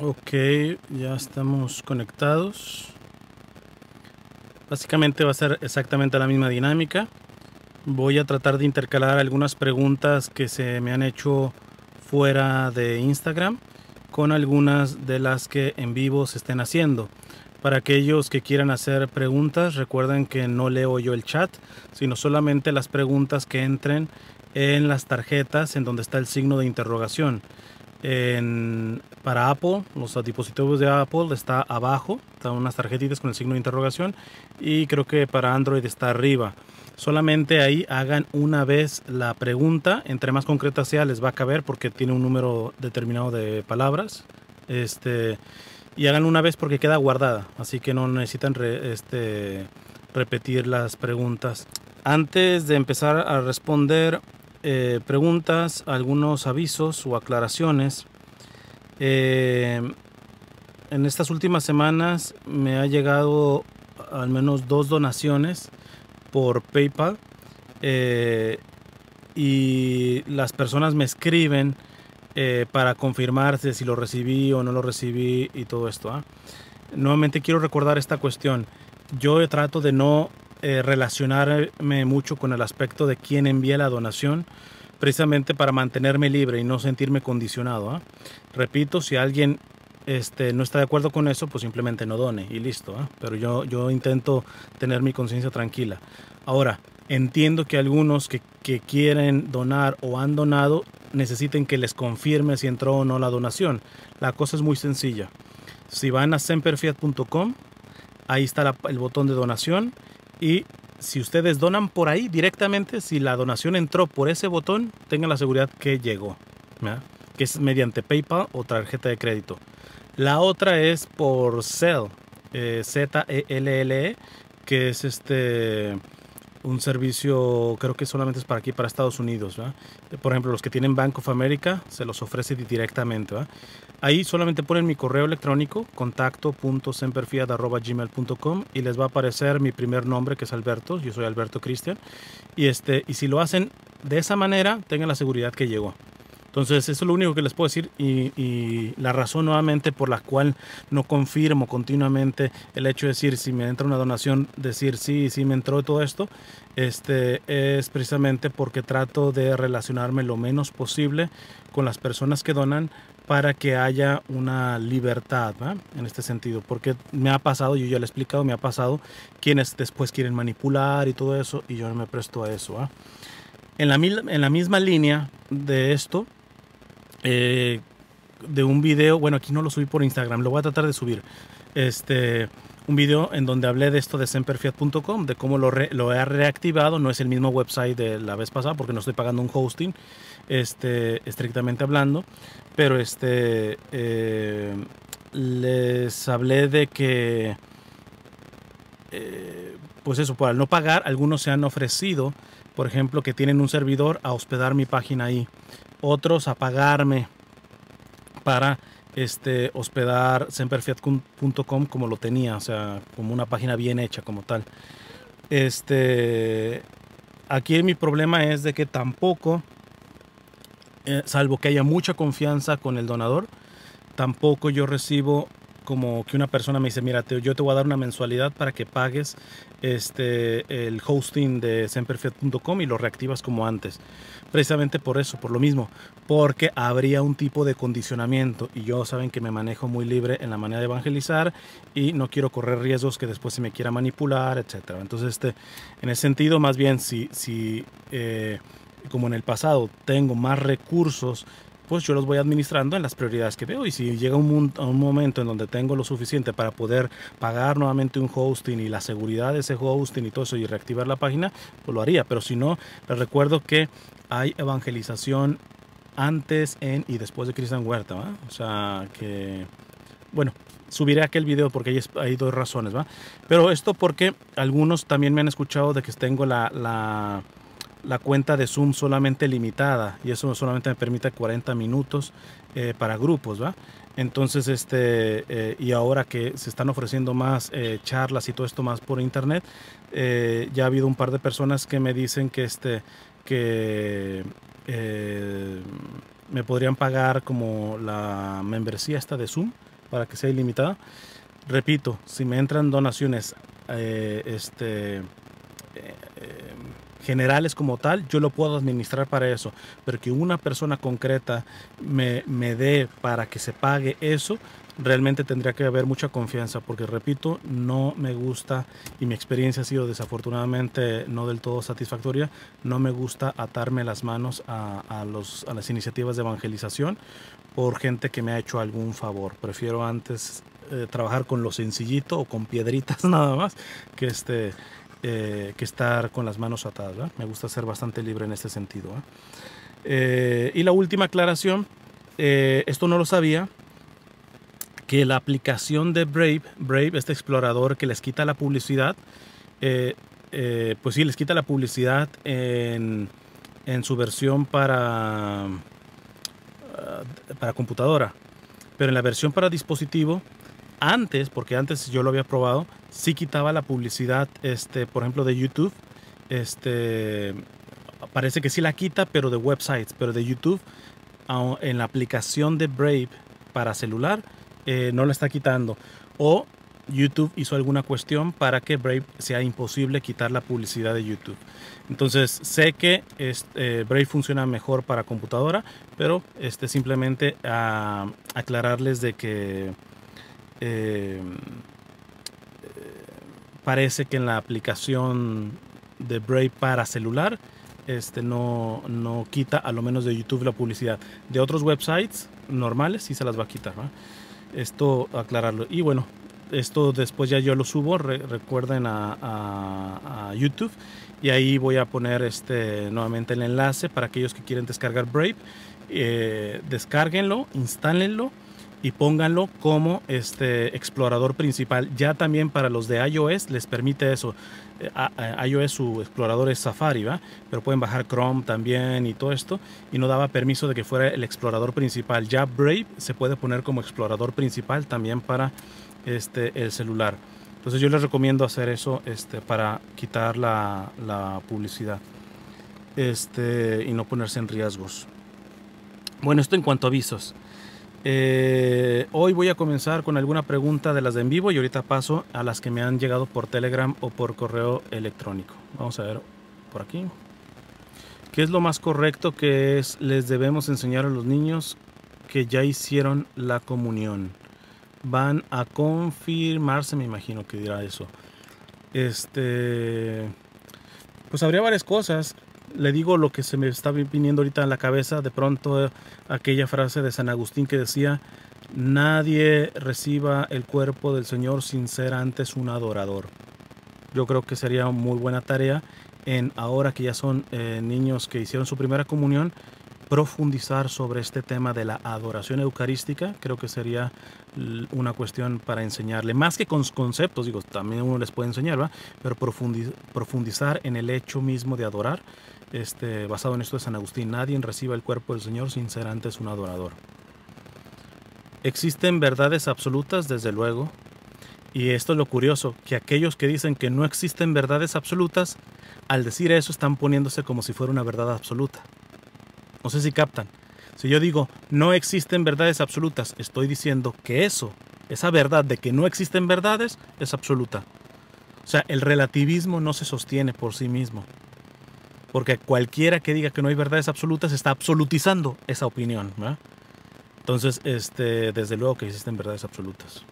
Ok, ya estamos conectados. Básicamente va a ser exactamente la misma dinámica. Voy a tratar de intercalar algunas preguntas que se me han hecho fuera de Instagram con algunas de las que en vivo se estén haciendo. Para aquellos que quieran hacer preguntas, recuerden que no leo yo el chat, sino solamente las preguntas que entren en las tarjetas en donde está el signo de interrogación. Para Apple, los dispositivos de Apple está abajo, están unas tarjetitas con el signo de interrogación, y creo que para Android está arriba. Solamente ahí hagan una vez la pregunta, entre más concreta sea les va a caber porque tiene un número determinado de palabras. Y hagan una vez porque queda guardada, así que no necesitan repetir las preguntas. Antes de empezar a responder preguntas, algunos avisos o aclaraciones. En estas últimas semanas me ha llegado al menos 2 donaciones por PayPal, y las personas me escriben para confirmar si lo recibí o no lo recibí y todo esto. Nuevamente quiero recordar esta cuestión. Yo trato de no relacionarme mucho con el aspecto de quién envía la donación, precisamente para mantenerme libre y no sentirme condicionado. Repito, si alguien no está de acuerdo con eso, pues simplemente no done y listo. Pero yo intento tener mi conciencia tranquila. Ahora, entiendo que algunos que quieren donar o han donado necesiten que les confirme si entró o no la donación. La cosa es muy sencilla. Si van a semperfiat.com, ahí está el botón de donación, y si ustedes donan por ahí directamente, si la donación entró por ese botón, tengan la seguridad que llegó, ¿verdad? Que es mediante PayPal o tarjeta de crédito. La otra es por Zelle, Zelle, que es un servicio, creo que solamente es para aquí, para Estados Unidos, ¿verdad? Por ejemplo, los que tienen Bank of America se los ofrece directamente, ¿verdad? Ahí solamente ponen mi correo electrónico, contacto.semperfiat@gmail.com, y les va a aparecer mi primer nombre, que es Alberto. Yo soy Alberto Cristian. Y si lo hacen de esa manera, tengan la seguridad que llegó. Entonces, eso es lo único que les puedo decir, y la razón nuevamente por la cual no confirmo continuamente el hecho de decir si me entra una donación, decir sí me entró todo esto, es precisamente porque trato de relacionarme lo menos posible con las personas que donan para que haya una libertad, ¿verdad? En este sentido, porque me ha pasado, yo ya lo he explicado, me ha pasado quienes después quieren manipular y todo eso, y yo no me presto a eso, ¿verdad? En la misma línea de esto, de un video, bueno, aquí no lo subí por Instagram, lo voy a tratar de subir, un video en donde hablé de esto de semperfiat.com, de cómo lo he reactivado. No es el mismo website de la vez pasada porque no estoy pagando un hosting, estrictamente hablando, pero les hablé de que, pues eso, por al no pagar, algunos se han ofrecido, por ejemplo, que tienen un servidor, a hospedar mi página ahí, otros a pagarme para hospedar semperfiat.com como lo tenía, o sea, como una página bien hecha como tal. Aquí mi problema es de que tampoco, salvo que haya mucha confianza con el donador, tampoco yo recibo como que una persona me dice, mira, yo te voy a dar una mensualidad para que pagues el hosting de semperfiat.com y lo reactivas como antes. Precisamente por eso, por lo mismo, porque habría un tipo de condicionamiento, y yo saben que me manejo muy libre en la manera de evangelizar y no quiero correr riesgos que después se me quiera manipular, etcétera. Entonces, en ese sentido, más bien, si como en el pasado tengo más recursos, pues yo los voy administrando en las prioridades que veo, y si llega un momento en donde tengo lo suficiente para poder pagar nuevamente un hosting y la seguridad de ese hosting y todo eso y reactivar la página, pues lo haría. Pero si no, les recuerdo que hay evangelización antes, en y después de Cristian Huerta, ¿va? O sea que, bueno, subiré aquel video porque hay dos razones, ¿va? Pero esto porque algunos también me han escuchado de que tengo la cuenta de Zoom solamente limitada, y eso solamente me permite 40 minutos para grupos, ¿va? Entonces, y ahora que se están ofreciendo más charlas y todo esto más por internet, ya ha habido un par de personas que me dicen que que me podrían pagar como la membresía esta de Zoom para que sea ilimitada. Repito, si me entran donaciones eh, este, generales como tal, yo lo puedo administrar para eso, pero que una persona concreta me dé para que se pague eso, realmente tendría que haber mucha confianza, porque repito, no me gusta, y mi experiencia ha sido desafortunadamente no del todo satisfactoria, no me gusta atarme las manos a las iniciativas de evangelización por gente que me ha hecho algún favor. Prefiero antes trabajar con lo sencillito o con piedritas nada más que que estar con las manos atadas, ¿verdad? Me gusta ser bastante libre en este sentido, ¿eh? Y la última aclaración, esto no lo sabía, que la aplicación de Brave, este explorador que les quita la publicidad, pues sí, les quita la publicidad en su versión para computadora, pero en la versión para dispositivo, antes, porque antes yo lo había probado, sí quitaba la publicidad, por ejemplo, de YouTube. Parece que sí la quita, pero de websites, pero de YouTube, en la aplicación de Brave para celular, no la está quitando. O YouTube hizo alguna cuestión para que Brave sea imposible quitar la publicidad de YouTube. Entonces sé que Brave funciona mejor para computadora, pero simplemente aclararles de que parece que en la aplicación de Brave para celular no quita, a lo menos de YouTube, la publicidad. De otros websites normales sí se las va a quitar, ¿no? Esto aclararlo. Y bueno, esto después ya yo lo subo, recuerden, a YouTube, y ahí voy a poner nuevamente el enlace para aquellos que quieren descargar Brave. Descárguenlo, instálenlo y pónganlo como explorador principal. Ya también para los de iOS les permite eso. iOS, su explorador es Safari, ¿va? Pero pueden bajar Chrome también y todo esto, y no daba permiso de que fuera el explorador principal. Ya Brave se puede poner como explorador principal también para el celular. Entonces yo les recomiendo hacer eso para quitar la publicidad y no ponerse en riesgos. Bueno, esto en cuanto a avisos. Hoy voy a comenzar con alguna pregunta de las de en vivo, y ahorita paso a las que me han llegado por Telegram o por correo electrónico. Vamos a ver por aquí. ¿Qué es lo más correcto que les debemos enseñar a los niños que ya hicieron la comunión? Van a confirmarse, me imagino que dirá eso. Pues habría varias cosas. Le digo lo que se me está viniendo ahorita en la cabeza. De pronto, aquella frase de San Agustín que decía: nadie reciba el cuerpo del Señor sin ser antes un adorador. Yo creo que sería muy buena tarea, ahora que ya son niños que hicieron su primera comunión, profundizar sobre este tema de la adoración eucarística. Creo que sería una cuestión para enseñarle, más que con conceptos, digo, también uno les puede enseñar, ¿va? Pero profundizar en el hecho mismo de adorar, basado en esto de San Agustín: nadie reciba el cuerpo del Señor sin ser antes un adorador. ¿Existen verdades absolutas? Desde luego. Y esto es lo curioso, que aquellos que dicen que no existen verdades absolutas, al decir eso están poniéndose como si fuera una verdad absoluta. No sé si captan. Si yo digo no existen verdades absolutas, estoy diciendo que esa verdad de que no existen verdades, es absoluta. O sea, el relativismo no se sostiene por sí mismo, porque cualquiera que diga que no hay verdades absolutas está absolutizando esa opinión, ¿verdad? Entonces, desde luego que existen verdades absolutas.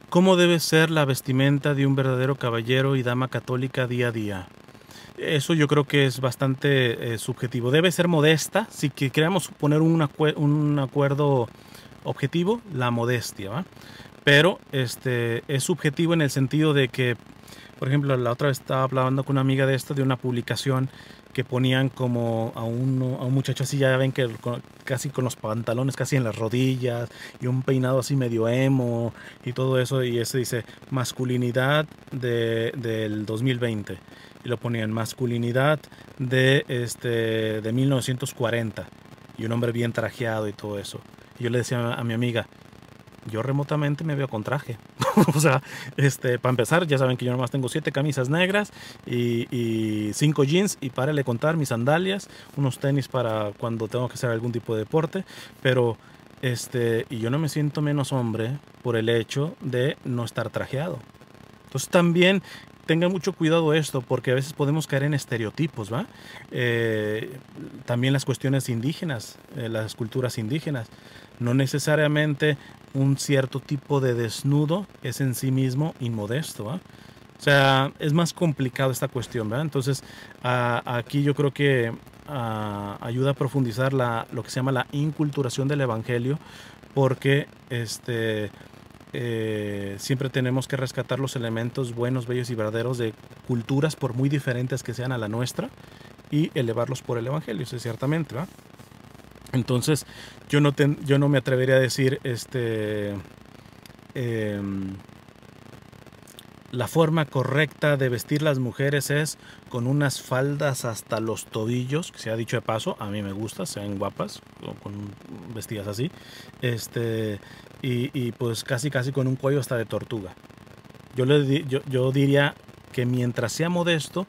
¿Cómo debe ser la vestimenta de un verdadero caballero y dama católica día a día? Eso yo creo que es bastante subjetivo. Debe ser modesta. Si queremos poner un acuerdo objetivo, la modestia, ¿va? Pero es subjetivo en el sentido de que, por ejemplo, la otra vez estaba hablando con una amiga de esto, de una publicación que ponían como a un muchacho así, ya ven que casi con los pantalones casi en las rodillas y un peinado así medio emo y todo eso, y ese dice masculinidad del 2020, y lo ponían masculinidad de 1940, y un hombre bien trajeado y todo eso. Y yo le decía a mi amiga: yo remotamente me veo con traje. O sea, para empezar, ya saben que yo nomás tengo 7 camisas negras y 5 jeans y párale contar mis sandalias, unos tenis para cuando tengo que hacer algún tipo de deporte, pero y yo no me siento menos hombre por el hecho de no estar trajeado. Entonces también tengan mucho cuidado esto, porque a veces podemos caer en estereotipos, ¿va? También las cuestiones indígenas, las culturas indígenas. No necesariamente un cierto tipo de desnudo es en sí mismo inmodesto, ¿va? O sea, es más complicado esta cuestión, ¿verdad? Entonces, aquí yo creo que ayuda a profundizar lo que se llama la inculturación del evangelio, porque siempre tenemos que rescatar los elementos buenos, bellos y verdaderos de culturas, por muy diferentes que sean a la nuestra, y elevarlos por el evangelio, sí, ciertamente, ¿va? Entonces, yo no me atrevería a decir la forma correcta de vestir las mujeres es con unas faldas hasta los tobillos, que se ha dicho de paso, a mí me gusta, sean guapas, con vestidas así, y pues casi con un cuello hasta de tortuga. Yo diría que mientras sea modesto,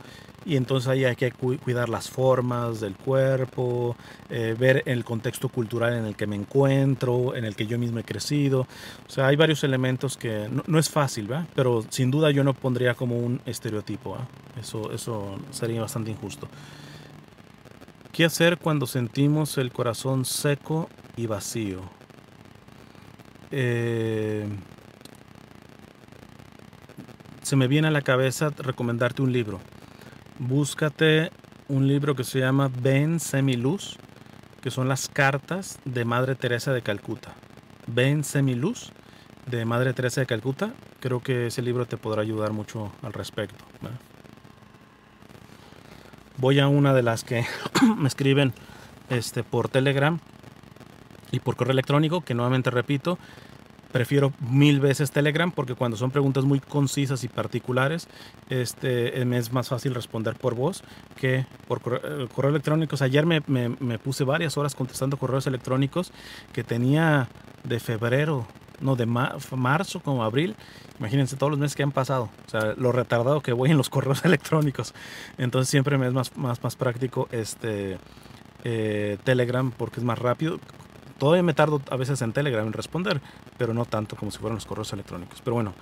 y entonces ahí hay que cuidar las formas del cuerpo, ver el contexto cultural en el que me encuentro, en el que yo mismo he crecido. O sea, hay varios elementos que no es fácil, ¿verdad? Pero sin duda yo no pondría como un estereotipo, ¿verdad? Eso sería bastante injusto. ¿Qué hacer cuando sentimos el corazón seco y vacío? Se me viene a la cabeza recomendarte un libro. Búscate un libro que se llama Ven, sé mi luz, que son las cartas de Madre Teresa de Calcuta. Ven, sé mi luz, de Madre Teresa de Calcuta. Creo que ese libro te podrá ayudar mucho al respecto, ¿verdad? Voy a una de las que me escriben por Telegram y por correo electrónico, que nuevamente repito, prefiero 1000 veces Telegram, porque cuando son preguntas muy concisas y particulares, me es más fácil responder por voz que por correo electrónico. Ayer me puse varias horas contestando correos electrónicos que tenía de febrero, no, de marzo como abril. Imagínense todos los meses que han pasado, o sea, lo retardado que voy en los correos electrónicos. Entonces siempre me es más práctico Telegram, porque es más rápido. Todavía me tardo a veces en Telegram en responder, pero no tanto como si fueran los correos electrónicos. Pero bueno,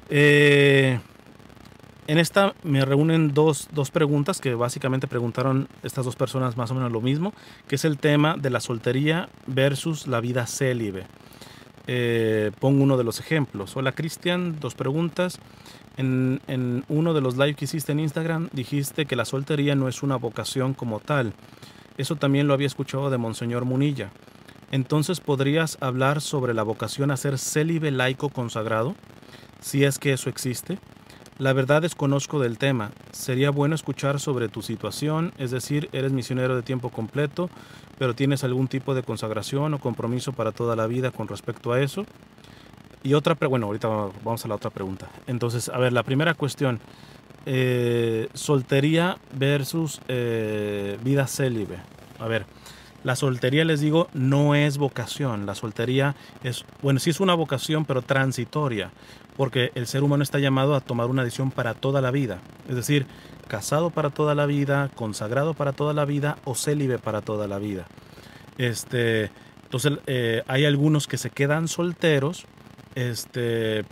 en esta me reúnen dos preguntas que básicamente preguntaron estas dos personas más o menos lo mismo, que es el tema de la soltería versus la vida célibe. Pongo uno de los ejemplos. Hola Cristian, 2 preguntas. En uno de los live que hiciste en Instagram dijiste que la soltería no es una vocación como tal. Eso también lo había escuchado de Monseñor Munilla. Entonces, ¿podrías hablar sobre la vocación a ser célibe laico consagrado? Si es que eso existe. La verdad desconozco del tema. Sería bueno escuchar sobre tu situación, es decir, eres misionero de tiempo completo, pero tienes algún tipo de consagración o compromiso para toda la vida con respecto a eso. Y bueno, ahorita vamos a la otra pregunta. Entonces, a ver, la primera cuestión. Soltería versus vida célibe. A ver, la soltería, les digo, no es vocación. La soltería es, bueno, sí es una vocación, pero transitoria, porque el ser humano está llamado a tomar una decisión para toda la vida. Es decir, casado para toda la vida, consagrado para toda la vida o célibe para toda la vida. Entonces, hay algunos que se quedan solteros,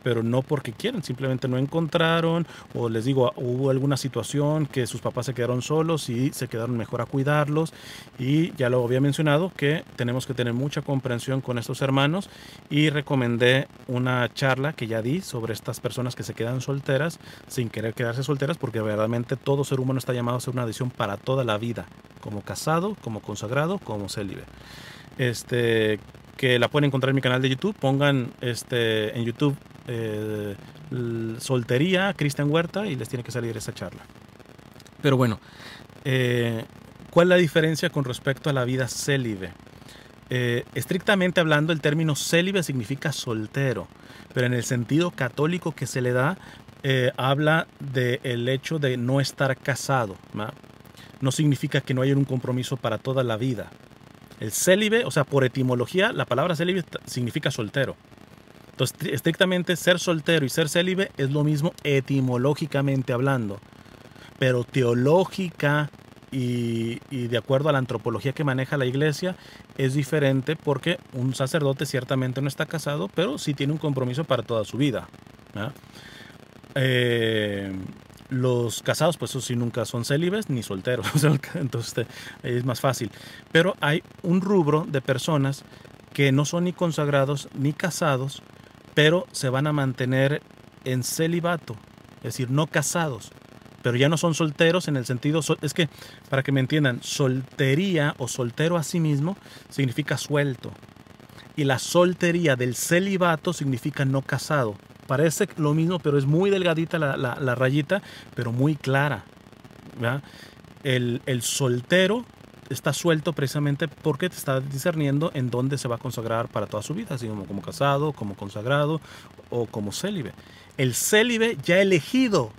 pero no porque quieren, simplemente no encontraron, o les digo, hubo alguna situación que sus papás se quedaron solos y se quedaron mejor a cuidarlos. Y ya lo había mencionado, que tenemos que tener mucha comprensión con estos hermanos, y recomendé una charla que ya di sobre estas personas que se quedan solteras sin querer quedarse solteras, porque verdaderamente todo ser humano está llamado a hacer una decisión para toda la vida, como casado, como consagrado, como célibe. Que la pueden encontrar en mi canal de YouTube. Pongan en YouTube soltería Cristian Huerta y les tiene que salir esa charla. Pero bueno, ¿cuál es la diferencia con respecto a la vida célibe? Estrictamente hablando, el término célibe significa soltero, pero en el sentido católico que se le da, habla del hecho de no estar casado, ¿no? No significa que no haya un compromiso para toda la vida. El célibe, o sea, por etimología, la palabra célibe significa soltero. Entonces, estrictamente ser soltero y ser célibe es lo mismo etimológicamente hablando. Pero teológica y de acuerdo a la antropología que maneja la iglesia es diferente, porque un sacerdote ciertamente no está casado, pero sí tiene un compromiso para toda su vida, ¿no? Los casados, pues eso sí, nunca son célibes ni solteros, entonces es más fácil. Pero hay un rubro de personas que no son ni consagrados ni casados, pero se van a mantener en celibato, es decir, no casados, pero ya no son solteros en el sentido, es que, para que me entiendan, soltería o soltero a sí mismo significa suelto, y la soltería del celibato significa no casado. Parece lo mismo, pero es muy delgadita la rayita, pero muy clara, ¿verdad? El soltero está suelto precisamente porque te está discerniendo en dónde se va a consagrar para toda su vida, así como casado, como consagrado o como célibe. El célibe ya ha elegido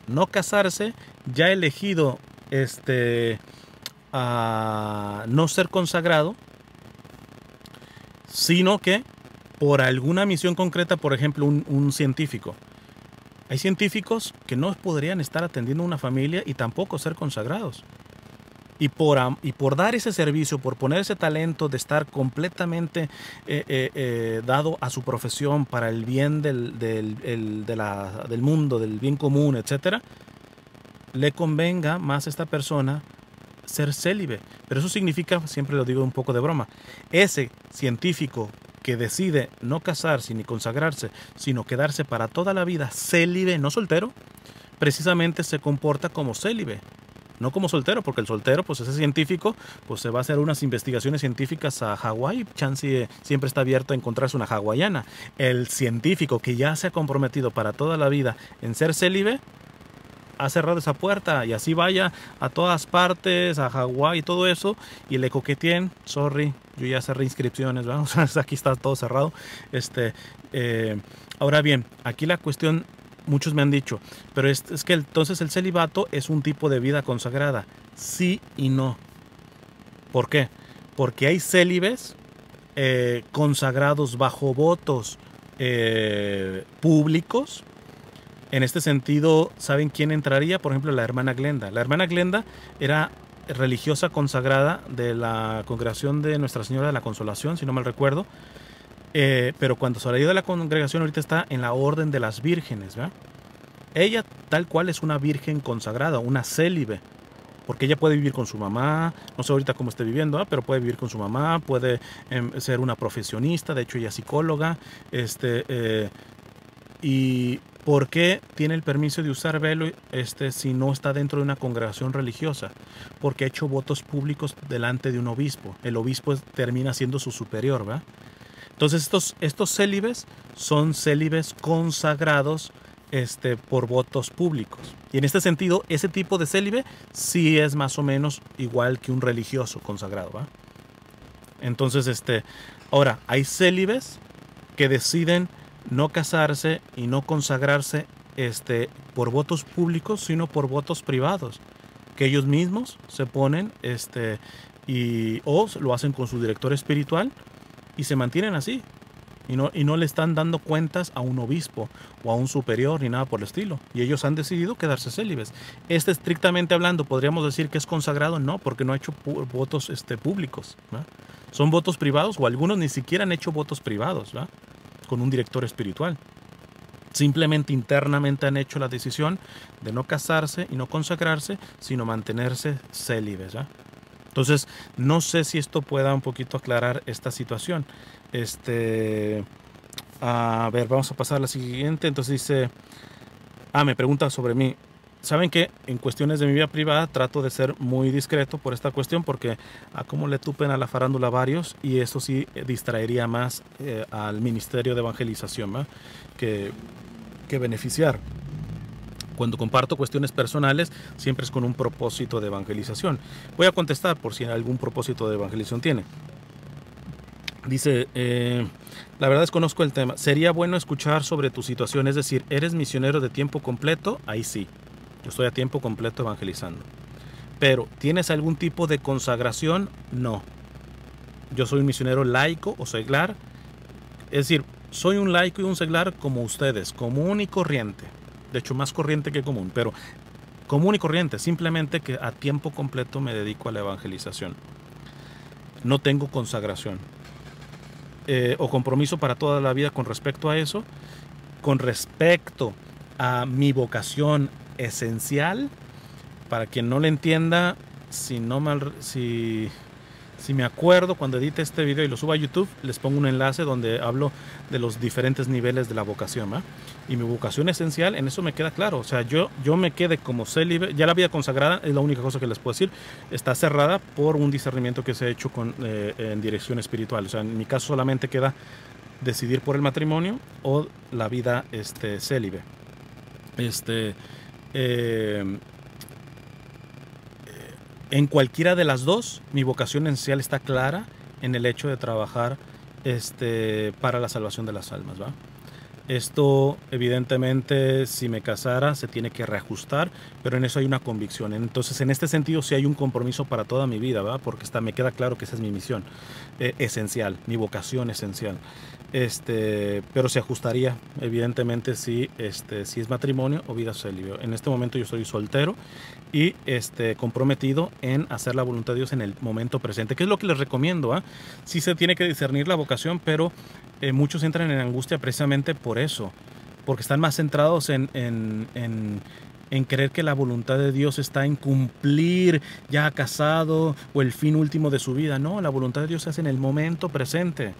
no casarse, ya ha elegido a no ser consagrado, sino que por alguna misión concreta, por ejemplo, un científico. Hay científicos que no podrían estar atendiendo una familia y tampoco ser consagrados. Y por dar ese servicio, por poner ese talento de estar completamente dado a su profesión para el bien del mundo, del bien común, etc., le convenga más a esta persona ser célibe. Pero eso significa, siempre lo digo un poco de broma, ese científico que decide no casarse ni consagrarse, sino quedarse para toda la vida célibe, no soltero, precisamente se comporta como célibe, no como soltero, porque el soltero, pues ese científico, pues se va a hacer unas investigaciones científicas a Hawái, chance siempre está abierto a encontrarse una hawaiana. El científico que ya se ha comprometido para toda la vida en ser célibe, ha cerrado esa puerta, y así vaya a todas partes, a Hawái y todo eso, y le coqueteen, sorry, yo ya cerré inscripciones, ¿verdad? O sea, aquí está todo cerrado. Ahora bien, aquí la cuestión, muchos me han dicho, pero es que entonces el celibato es un tipo de vida consagrada. Sí y no. ¿Por qué? Porque hay célibes consagrados bajo votos públicos. En este sentido, ¿saben quién entraría? Por ejemplo, la hermana Glenda. La hermana Glenda era religiosa consagrada de la congregación de Nuestra Señora de la Consolación, si no mal recuerdo. Pero cuando salió de la congregación, ahorita está en la Orden de las Vírgenes, ¿verdad? Ella tal cual es una virgen consagrada, una célibe, porque ella puede vivir con su mamá, no sé ahorita cómo esté viviendo, ¿eh? Pero puede vivir con su mamá, puede ser una profesionista, de hecho ella es psicóloga, y ¿por qué tiene el permiso de usar velo si no está dentro de una congregación religiosa? Porque ha hecho votos públicos delante de un obispo. El obispo termina siendo su superior, ¿verdad? Entonces estos célibes son célibes consagrados por votos públicos. Y en este sentido, ese tipo de célibe sí es más o menos igual que un religioso consagrado, ¿verdad? Entonces, ahora, hay célibes que deciden no casarse y no consagrarse por votos públicos, sino por votos privados, que ellos mismos se ponen o lo hacen con su director espiritual y se mantienen así, y no le están dando cuentas a un obispo o a un superior ni nada por el estilo, y ellos han decidido quedarse célibes. Estrictamente hablando, podríamos decir que es consagrado, no, porque no ha hecho votos públicos, ¿verdad? Son votos privados, o algunos ni siquiera han hecho votos privados, ¿verdad? Con un director espiritual. Simplemente internamente han hecho la decisión de no casarse y no consagrarse, sino mantenerse célibes, ¿eh? Entonces, no sé si esto pueda un poquito aclarar esta situación. A ver, vamos a pasar a la siguiente. Entonces dice, me pregunta sobre mí. Saben que en cuestiones de mi vida privada trato de ser muy discreto por esta cuestión, porque a cómo le tupen a la farándula varios, y eso sí distraería más al ministerio de evangelización, ¿no? que beneficiar. Cuando comparto cuestiones personales, siempre es con un propósito de evangelización. Voy a contestar por si algún propósito de evangelización tiene. Dice, la verdad desconozco el tema. Sería bueno escuchar sobre tu situación, es decir, ¿eres misionero de tiempo completo? Ahí sí. Yo estoy a tiempo completo evangelizando. Pero, ¿tienes algún tipo de consagración? No. Yo soy un misionero laico o seglar, es decir, soy un laico y un seglar como ustedes, común y corriente. De hecho, más corriente que común, pero común y corriente, simplemente que a tiempo completo me dedico a la evangelización. No tengo consagración o compromiso para toda la vida con respecto a eso. Con respecto a mi vocación esencial, para quien no le entienda, si me acuerdo, cuando edite este video y lo suba a YouTube, les pongo un enlace donde hablo de los diferentes niveles de la vocación, ¿va? Y mi vocación esencial, en eso me queda claro. O sea, yo me quedé como célibe, ya la vida consagrada, es la única cosa que les puedo decir, está cerrada por un discernimiento que se ha hecho en dirección espiritual. O sea, en mi caso solamente queda decidir por el matrimonio o la vida célibe. En cualquiera de las dos, mi vocación esencial está clara en el hecho de trabajar para la salvación de las almas, ¿va? Esto, evidentemente, si me casara, se tiene que reajustar, pero en eso hay una convicción. Entonces, en este sentido, sí hay un compromiso para toda mi vida, ¿va? Porque me queda claro que esa es mi misión esencial, mi vocación esencial. Pero se ajustaría, evidentemente, si es matrimonio o vida célibe. En este momento yo soy soltero y comprometido en hacer la voluntad de Dios en el momento presente, que es lo que les recomiendo, ¿eh? Sí se tiene que discernir la vocación, pero muchos entran en angustia precisamente por eso, porque están más centrados en creer que la voluntad de Dios está en cumplir ya casado o el fin último de su vida. No, la voluntad de Dios se hace en el momento presente.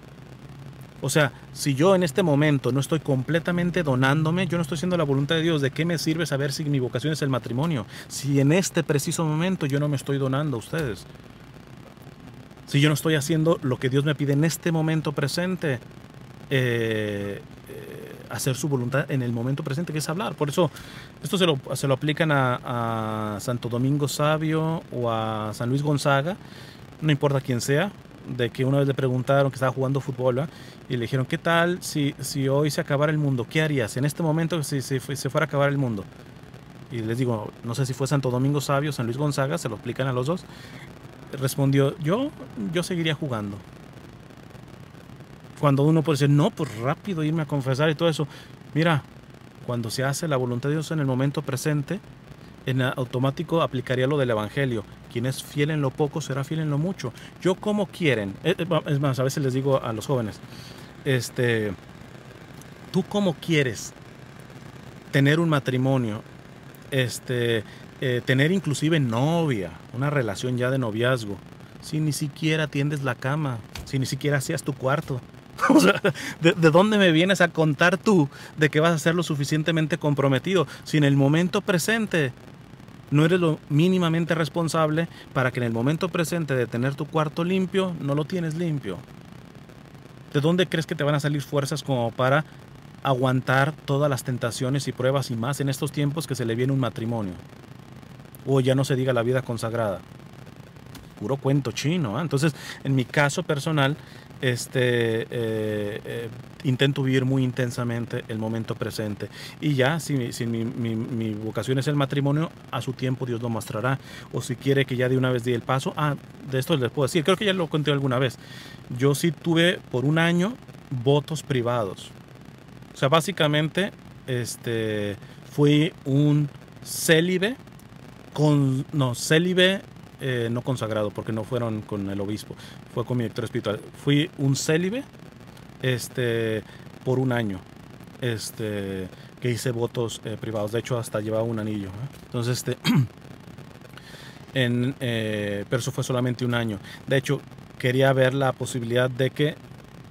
O sea, si yo en este momento no estoy completamente donándome, yo no estoy haciendo la voluntad de Dios. ¿De qué me sirve saber si mi vocación es el matrimonio? Si en este preciso momento yo no me estoy donando a ustedes. Si yo no estoy haciendo lo que Dios me pide en este momento presente, hacer su voluntad en el momento presente, que es hablar. Por eso, esto se lo aplican a Santo Domingo Sabio o a San Luis Gonzaga, no importa quién sea, de que una vez le preguntaron que estaba jugando fútbol, ¿verdad? Y le dijeron, ¿qué tal si hoy se acabara el mundo? ¿Qué harías en este momento si se fuera a acabar el mundo? Y les digo, no sé si fue Santo Domingo Sabio o San Luis Gonzaga, se lo aplican a los dos. Respondió, yo seguiría jugando. Cuando uno puede decir, no, pues rápido irme a confesar y todo eso. Mira, cuando se hace la voluntad de Dios en el momento presente, en automático aplicaría lo del Evangelio. Quien es fiel en lo poco será fiel en lo mucho. Yo como quieren, es más, a veces les digo a los jóvenes, tú cómo quieres tener un matrimonio, tener inclusive novia, una relación ya de noviazgo, si ni siquiera tiendes la cama, si ni siquiera hacías tu cuarto. O sea, ¿de dónde me vienes a contar tú de que vas a ser lo suficientemente comprometido si en el momento presente no eres lo mínimamente responsable para que en el momento presente de tener tu cuarto limpio, no lo tienes limpio? ¿De dónde crees que te van a salir fuerzas como para aguantar todas las tentaciones y pruebas y más en estos tiempos que se le viene un matrimonio? O ya no se diga la vida consagrada. Puro cuento chino, ¿eh? Entonces, en mi caso personal, intento vivir muy intensamente el momento presente. Y ya, si mi vocación es el matrimonio, a su tiempo Dios lo mostrará. O si quiere que ya de una vez dé el paso. De esto les puedo decir, creo que ya lo conté alguna vez. Yo sí tuve por un año votos privados. O sea, básicamente, fui un célibe, célibe, no consagrado, porque no fueron con el obispo, fue con mi director espiritual. Fui un célibe por un año, que hice votos privados. De hecho, hasta llevaba un anillo, ¿eh? Entonces, pero eso fue solamente un año. De hecho, quería ver la posibilidad de que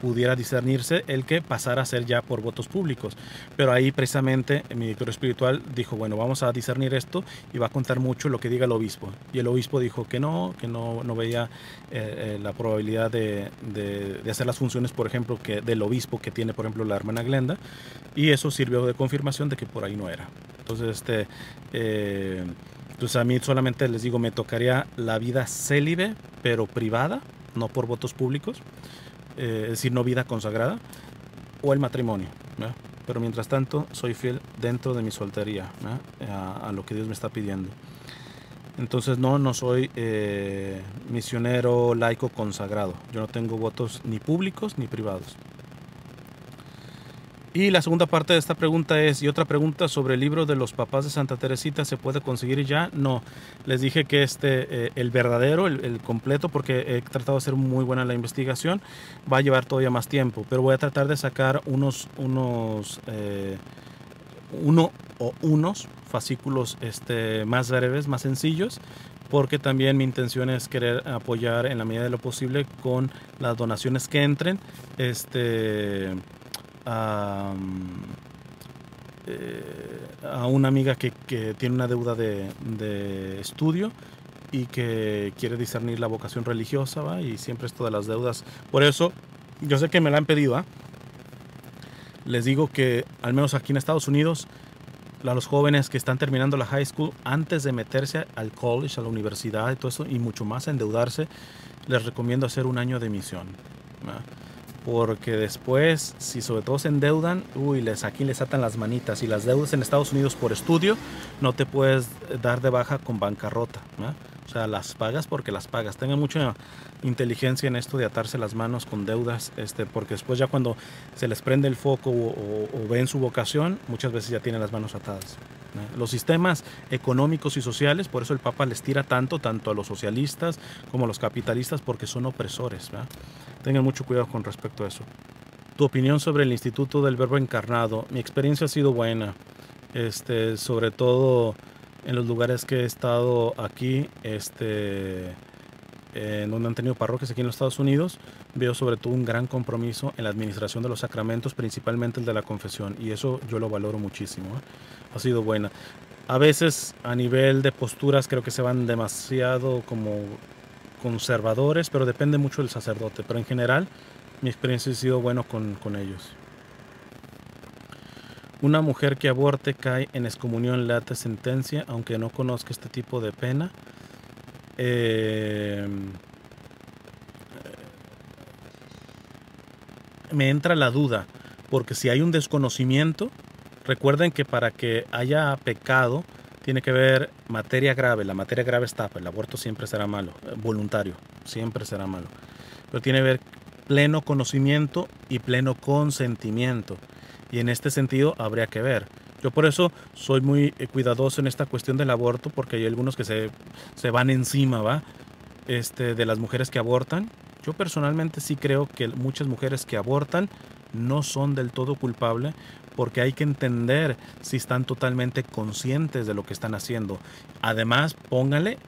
pudiera discernirse el que pasara a ser ya por votos públicos, pero ahí precisamente mi director espiritual dijo, bueno, vamos a discernir esto y va a contar mucho lo que diga el obispo, y el obispo dijo que no veía la probabilidad de hacer las funciones, por ejemplo, del obispo que tiene, por ejemplo, la hermana Glenda, y eso sirvió de confirmación de que por ahí no era. Entonces, entonces a mí solamente les digo, me tocaría la vida célibe, pero privada, no por votos públicos, es decir, no vida consagrada, o el matrimonio, ¿no? Pero mientras tanto soy fiel dentro de mi soltería, ¿no? a lo que Dios me está pidiendo. Entonces no soy misionero laico consagrado. Yo no tengo votos ni públicos ni privados. Y la segunda parte de esta pregunta es, y otra pregunta sobre el libro de los papás de Santa Teresita, ¿se puede conseguir ya? No, les dije que el verdadero, el completo, porque he tratado de hacer muy buena la investigación, va a llevar todavía más tiempo, pero voy a tratar de sacar unos fascículos más breves, más sencillos, porque también mi intención es querer apoyar en la medida de lo posible con las donaciones que entren, a, a una amiga que tiene una deuda de estudio y que quiere discernir la vocación religiosa, ¿va? Y siempre esto de las deudas. Por eso, yo sé que me la han pedido, ¿va? Les digo que, al menos aquí en Estados Unidos, a los jóvenes que están terminando la high school, antes de meterse al college, a la universidad y todo eso, y mucho más endeudarse, les recomiendo hacer un año de misión, ¿va? Porque después, si sobre todo se endeudan, aquí les atan las manitas. Y las deudas en Estados Unidos por estudio no te puedes dar de baja con bancarrota, ¿no? O sea, las pagas porque las pagas. Tengan mucha inteligencia en esto de atarse las manos con deudas, porque después ya cuando se les prende el foco o ven su vocación, muchas veces ya tienen las manos atadas, ¿no? Los sistemas económicos y sociales, por eso el Papa les tira tanto a los socialistas como a los capitalistas, porque son opresores, ¿verdad? Tengan mucho cuidado con respecto a eso. Tu opinión sobre el Instituto del Verbo Encarnado. Mi experiencia ha sido buena, sobre todo en los lugares que he estado aquí, en donde han tenido parroquias aquí en los Estados Unidos. Veo sobre todo un gran compromiso en la administración de los sacramentos, principalmente el de la confesión, y eso yo lo valoro muchísimo, ¿eh? Ha sido buena. A veces a nivel de posturas creo que se van demasiado como conservadores, pero depende mucho del sacerdote. Pero en general, mi experiencia ha sido bueno con ellos. Una mujer que aborte cae en excomunión, late sentencia, aunque no conozca este tipo de pena. Me entra la duda, porque si hay un desconocimiento, recuerden que para que haya pecado, tiene que haber materia grave. La materia grave está, el aborto siempre será malo, voluntario, siempre será malo. Pero tiene que haber pleno conocimiento y pleno consentimiento. Y en este sentido habría que ver. Yo por eso soy muy cuidadoso en esta cuestión del aborto, porque hay algunos que se van encima, ¿va? De las mujeres que abortan. Yo personalmente sí creo que muchas mujeres que abortan no son del todo culpables, porque hay que entender si están totalmente conscientes de lo que están haciendo. Además, póngale,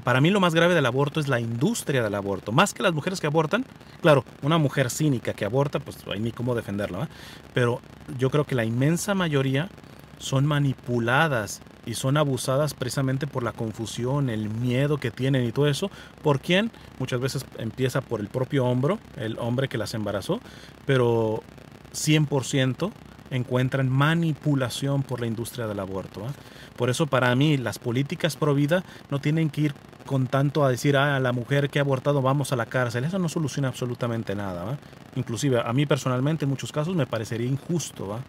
para mí lo más grave del aborto es la industria del aborto, más que las mujeres que abortan. Claro, una mujer cínica que aborta, pues hay ni cómo defenderla, ¿eh? Pero yo creo que la inmensa mayoría son manipuladas y son abusadas precisamente por la confusión, el miedo que tienen y todo eso. ¿Por quién? Muchas veces empieza por el propio el hombre que las embarazó, pero 100% encuentran manipulación por la industria del aborto, ¿eh? Por eso para mí las políticas pro vida no tienen que ir con tanto a decir a la mujer que ha abortado vamos a la cárcel. Eso no soluciona absolutamente nada, ¿va? Inclusive a mí personalmente en muchos casos me parecería injusto, ¿va?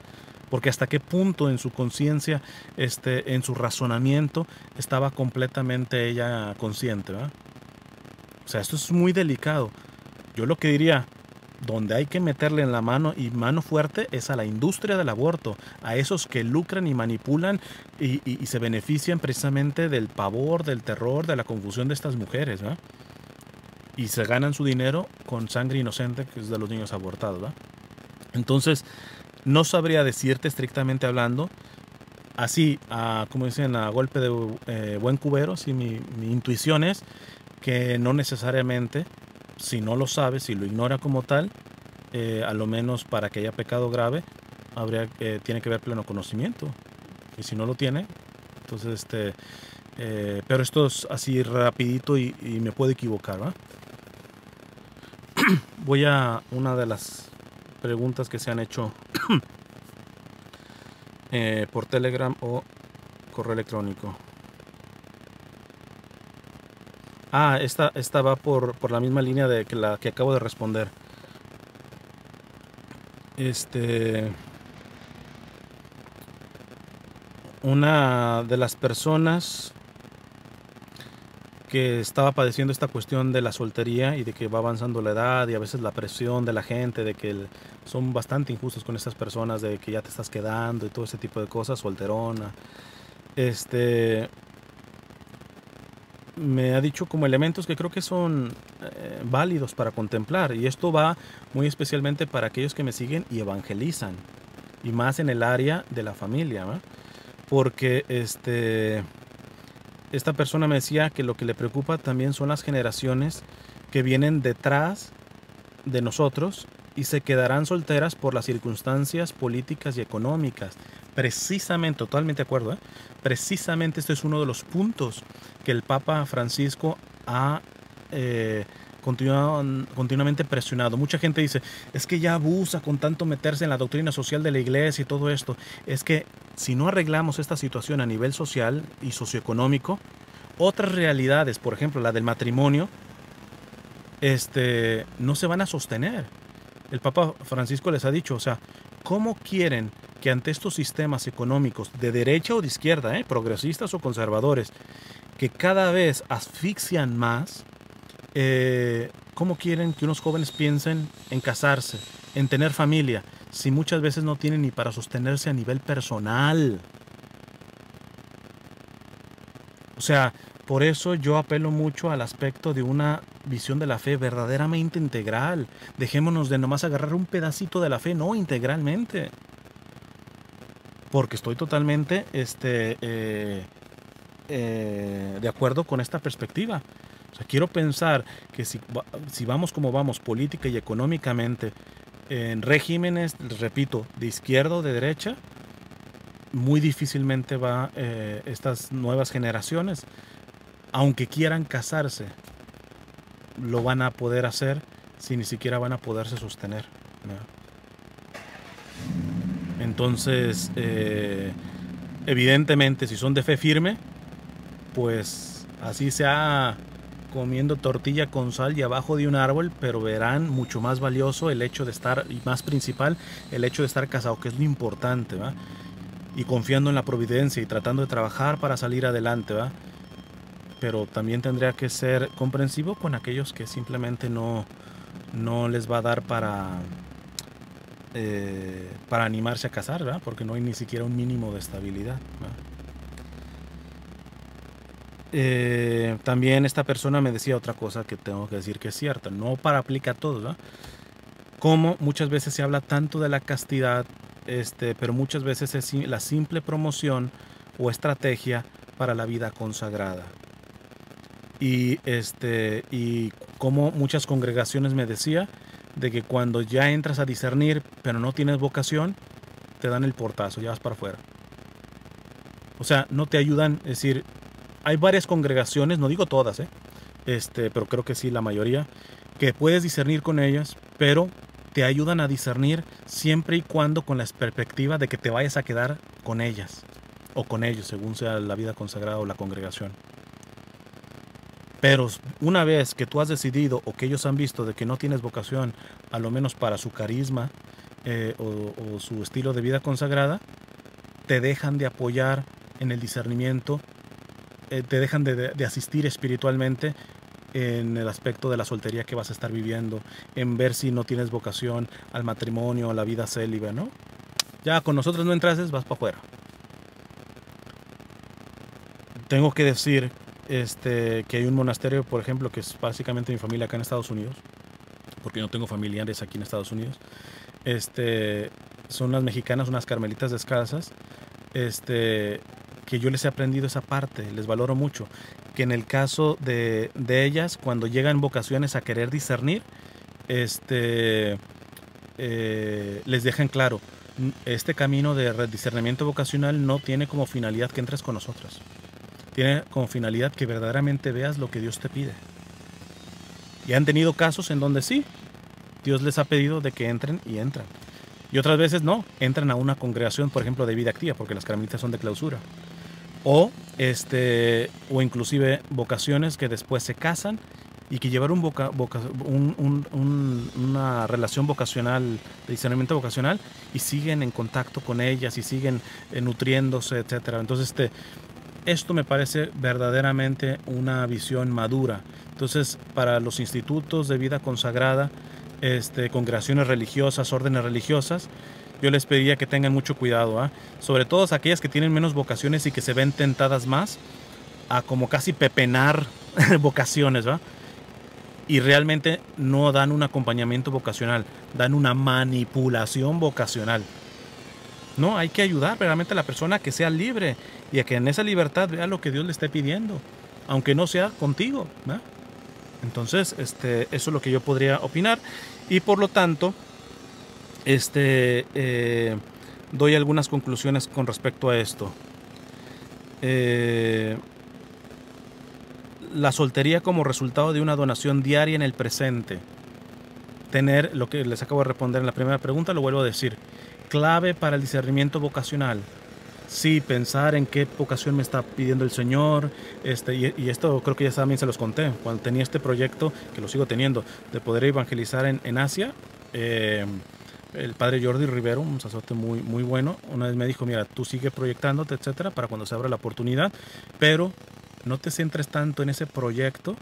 Porque hasta qué punto en su conciencia, en su razonamiento, estaba completamente ella consciente, ¿verdad? O sea, esto es muy delicado. Yo lo que diría, donde hay que meterle en la mano y mano fuerte es a la industria del aborto, a esos que lucran y manipulan y se benefician precisamente del pavor, del terror, de la confusión de estas mujeres, ¿verdad? Y se ganan su dinero con sangre inocente, que es de los niños abortados, ¿verdad? Entonces, no sabría decirte estrictamente hablando, así, como dicen, a golpe de buen cubero, si mi intuición es que no necesariamente, si no lo sabe, si lo ignora como tal, a lo menos para que haya pecado grave, tiene que haber pleno conocimiento. Y si no lo tiene, entonces, pero esto es así rapidito y me puedo equivocar, ¿va? Voy a una de las preguntas que se han hecho por Telegram o correo electrónico. Esta va por la misma línea de que la que acabo de responder. Una de las personas que estaba padeciendo esta cuestión de la soltería y de que va avanzando la edad y a veces la presión de la gente, de que son bastante injustos con estas personas, de que ya te estás quedando y todo ese tipo de cosas, solterona. Este, Me ha dicho como elementos que creo que son válidos para contemplar, y esto va muy especialmente para aquellos que me siguen y evangelizan, y más en el área de la familia, ¿va? Porque esta persona me decía que lo que le preocupa también son las generaciones que vienen detrás de nosotros y se quedarán solteras por las circunstancias políticas y económicas. Precisamente, totalmente de acuerdo, ¿eh? Precisamente este es uno de los puntos que el Papa Francisco ha continuamente presionado. Mucha gente dice, es que ya abusa con tanto meterse en la doctrina social de la iglesia y todo esto. Es que si no arreglamos esta situación a nivel social y socioeconómico, otras realidades, por ejemplo la del matrimonio, no se van a sostener. El Papa Francisco les ha dicho, o sea, ¿cómo quieren que ante estos sistemas económicos de derecha o de izquierda, progresistas o conservadores, que cada vez asfixian más, cómo quieren que unos jóvenes piensen en casarse, en tener familia, si muchas veces no tienen ni para sostenerse a nivel personal? O sea, por eso yo apelo mucho al aspecto de una visión de la fe verdaderamente integral. Dejémonos de nomás agarrar un pedacito de la fe, no, integralmente. Porque estoy totalmente de acuerdo con esta perspectiva. O sea, quiero pensar que si vamos como vamos, política y económicamente, en regímenes, les repito, de izquierda o de derecha, muy difícilmente va estas nuevas generaciones, aunque quieran casarse, lo van a poder hacer si ni siquiera van a poderse sostener, ¿no? Entonces, evidentemente, si son de fe firme, pues así sea comiendo tortilla con sal y abajo de un árbol, pero verán mucho más valioso el hecho de estar, y más principal, el hecho de estar casado, que es lo importante, ¿va? Y confiando en la providencia y tratando de trabajar para salir adelante, ¿va? Pero también tendría que ser comprensivo con aquellos que simplemente no les va a dar para animarse a casar, ¿verdad? Porque no hay ni siquiera un mínimo de estabilidad, ¿verdad? También esta persona me decía otra cosa que tengo que decir que es cierta, no para aplicar a todos, ¿verdad? Como muchas veces se habla tanto de la castidad, pero muchas veces es la simple promoción o estrategia para la vida consagrada. Y como muchas congregaciones me decía de que cuando ya entras a discernir pero no tienes vocación, te dan el portazo, ya vas para afuera. O sea, no te ayudan. Es decir, hay varias congregaciones, no digo todas, pero creo que sí, la mayoría, que puedes discernir con ellas, pero te ayudan a discernir siempre y cuando con la perspectiva de que te vayas a quedar con ellas o con ellos, según sea la vida consagrada o la congregación. Pero una vez que tú has decidido o que ellos han visto de que no tienes vocación, a lo menos para su carisma o su estilo de vida consagrada, te dejan de apoyar en el discernimiento, te dejan de asistir espiritualmente en el aspecto de la soltería que vas a estar viviendo, en ver si no tienes vocación al matrimonio, a la vida célibe, ¿no? Ya con nosotros no entrases, vas para afuera. Tengo que decir que hay un monasterio, por ejemplo, que es básicamente mi familia acá en Estados Unidos, porque no tengo familiares aquí en Estados Unidos. Son unas mexicanas, unas carmelitas descalzas, que yo les he aprendido esa parte, les valoro mucho, que en el caso de ellas, cuando llegan vocaciones a querer discernir, les dejan claro, este camino de discernimiento vocacional no tiene como finalidad que entres con nosotras. Tiene como finalidad que verdaderamente veas lo que Dios te pide. Y han tenido casos en donde sí, Dios les ha pedido de que entren y entran. Y otras veces no, entran a una congregación, por ejemplo, de vida activa, porque las carmelitas son de clausura. O inclusive vocaciones que después se casan y que llevar una relación vocacional, de discernimiento vocacional, y siguen en contacto con ellas y siguen nutriéndose, etcétera. Entonces, esto me parece verdaderamente una visión madura. Entonces, para los institutos de vida consagrada, congregaciones religiosas, órdenes religiosas, yo les pediría que tengan mucho cuidado, ¿ah? Sobre todo aquellas que tienen menos vocaciones y que se ven tentadas más a como casi pepenar vocaciones, ¿va? Y realmente no dan un acompañamiento vocacional, dan una manipulación vocacional. No, hay que ayudar realmente a la persona a que sea libre y a que en esa libertad vea lo que Dios le esté pidiendo, aunque no sea contigo, ¿va? Entonces, eso es lo que yo podría opinar y por lo tanto, doy algunas conclusiones con respecto a esto. La soltería como resultado de una donación diaria en el presente. Tener, lo que les acabo de responder en la primera pregunta, lo vuelvo a decir, clave para el discernimiento vocacional. Sí, pensar en qué vocación me está pidiendo el Señor, y esto creo que ya también se los conté, cuando tenía este proyecto, que lo sigo teniendo, de poder evangelizar en Asia, el padre Jordi Rivero, un sacerdote muy, muy bueno, una vez me dijo, mira, tú sigue proyectándote, etcétera, para cuando se abra la oportunidad, pero no te centres tanto en ese proyecto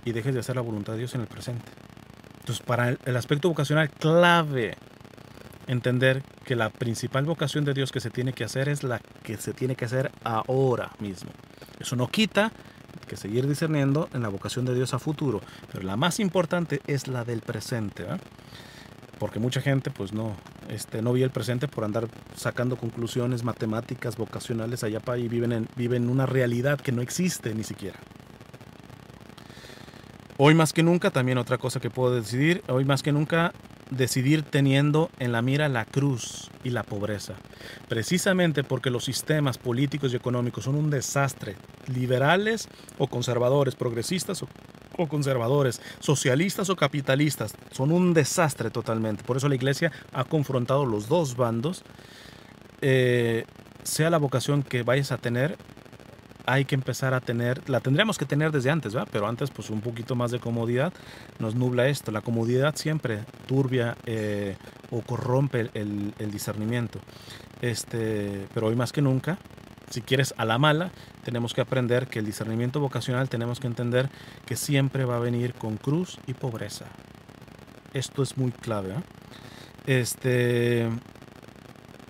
y dejes de hacer la voluntad de Dios en el presente. Entonces, para el aspecto vocacional, clave entender que la principal vocación de Dios que se tiene que hacer es la que se tiene que hacer ahora mismo. Eso no quita que seguir discerniendo en la vocación de Dios a futuro, pero la más importante es la del presente, ¿eh? Porque mucha gente pues no vive el presente por andar sacando conclusiones matemáticas, vocacionales allá para y viven una realidad que no existe ni siquiera. Hoy más que nunca, también otra cosa que puedo decidir, hoy más que nunca decidir teniendo en la mira la cruz y la pobreza. Precisamente porque los sistemas políticos y económicos son un desastre, liberales o conservadores, progresistas o conservadores, socialistas o capitalistas, son un desastre totalmente. Por eso la Iglesia ha confrontado los dos bandos. Sea la vocación que vayas a tener, hay que empezar a tener, la tendríamos que tener desde antes, ¿verdad? Pero antes pues un poquito más de comodidad nos nubla esto. La comodidad siempre turbia o corrompe el discernimiento. Pero hoy más que nunca, si quieres a la mala, tenemos que aprender que el discernimiento vocacional tenemos que entender que siempre va a venir con cruz y pobreza. Esto es muy clave, ¿eh?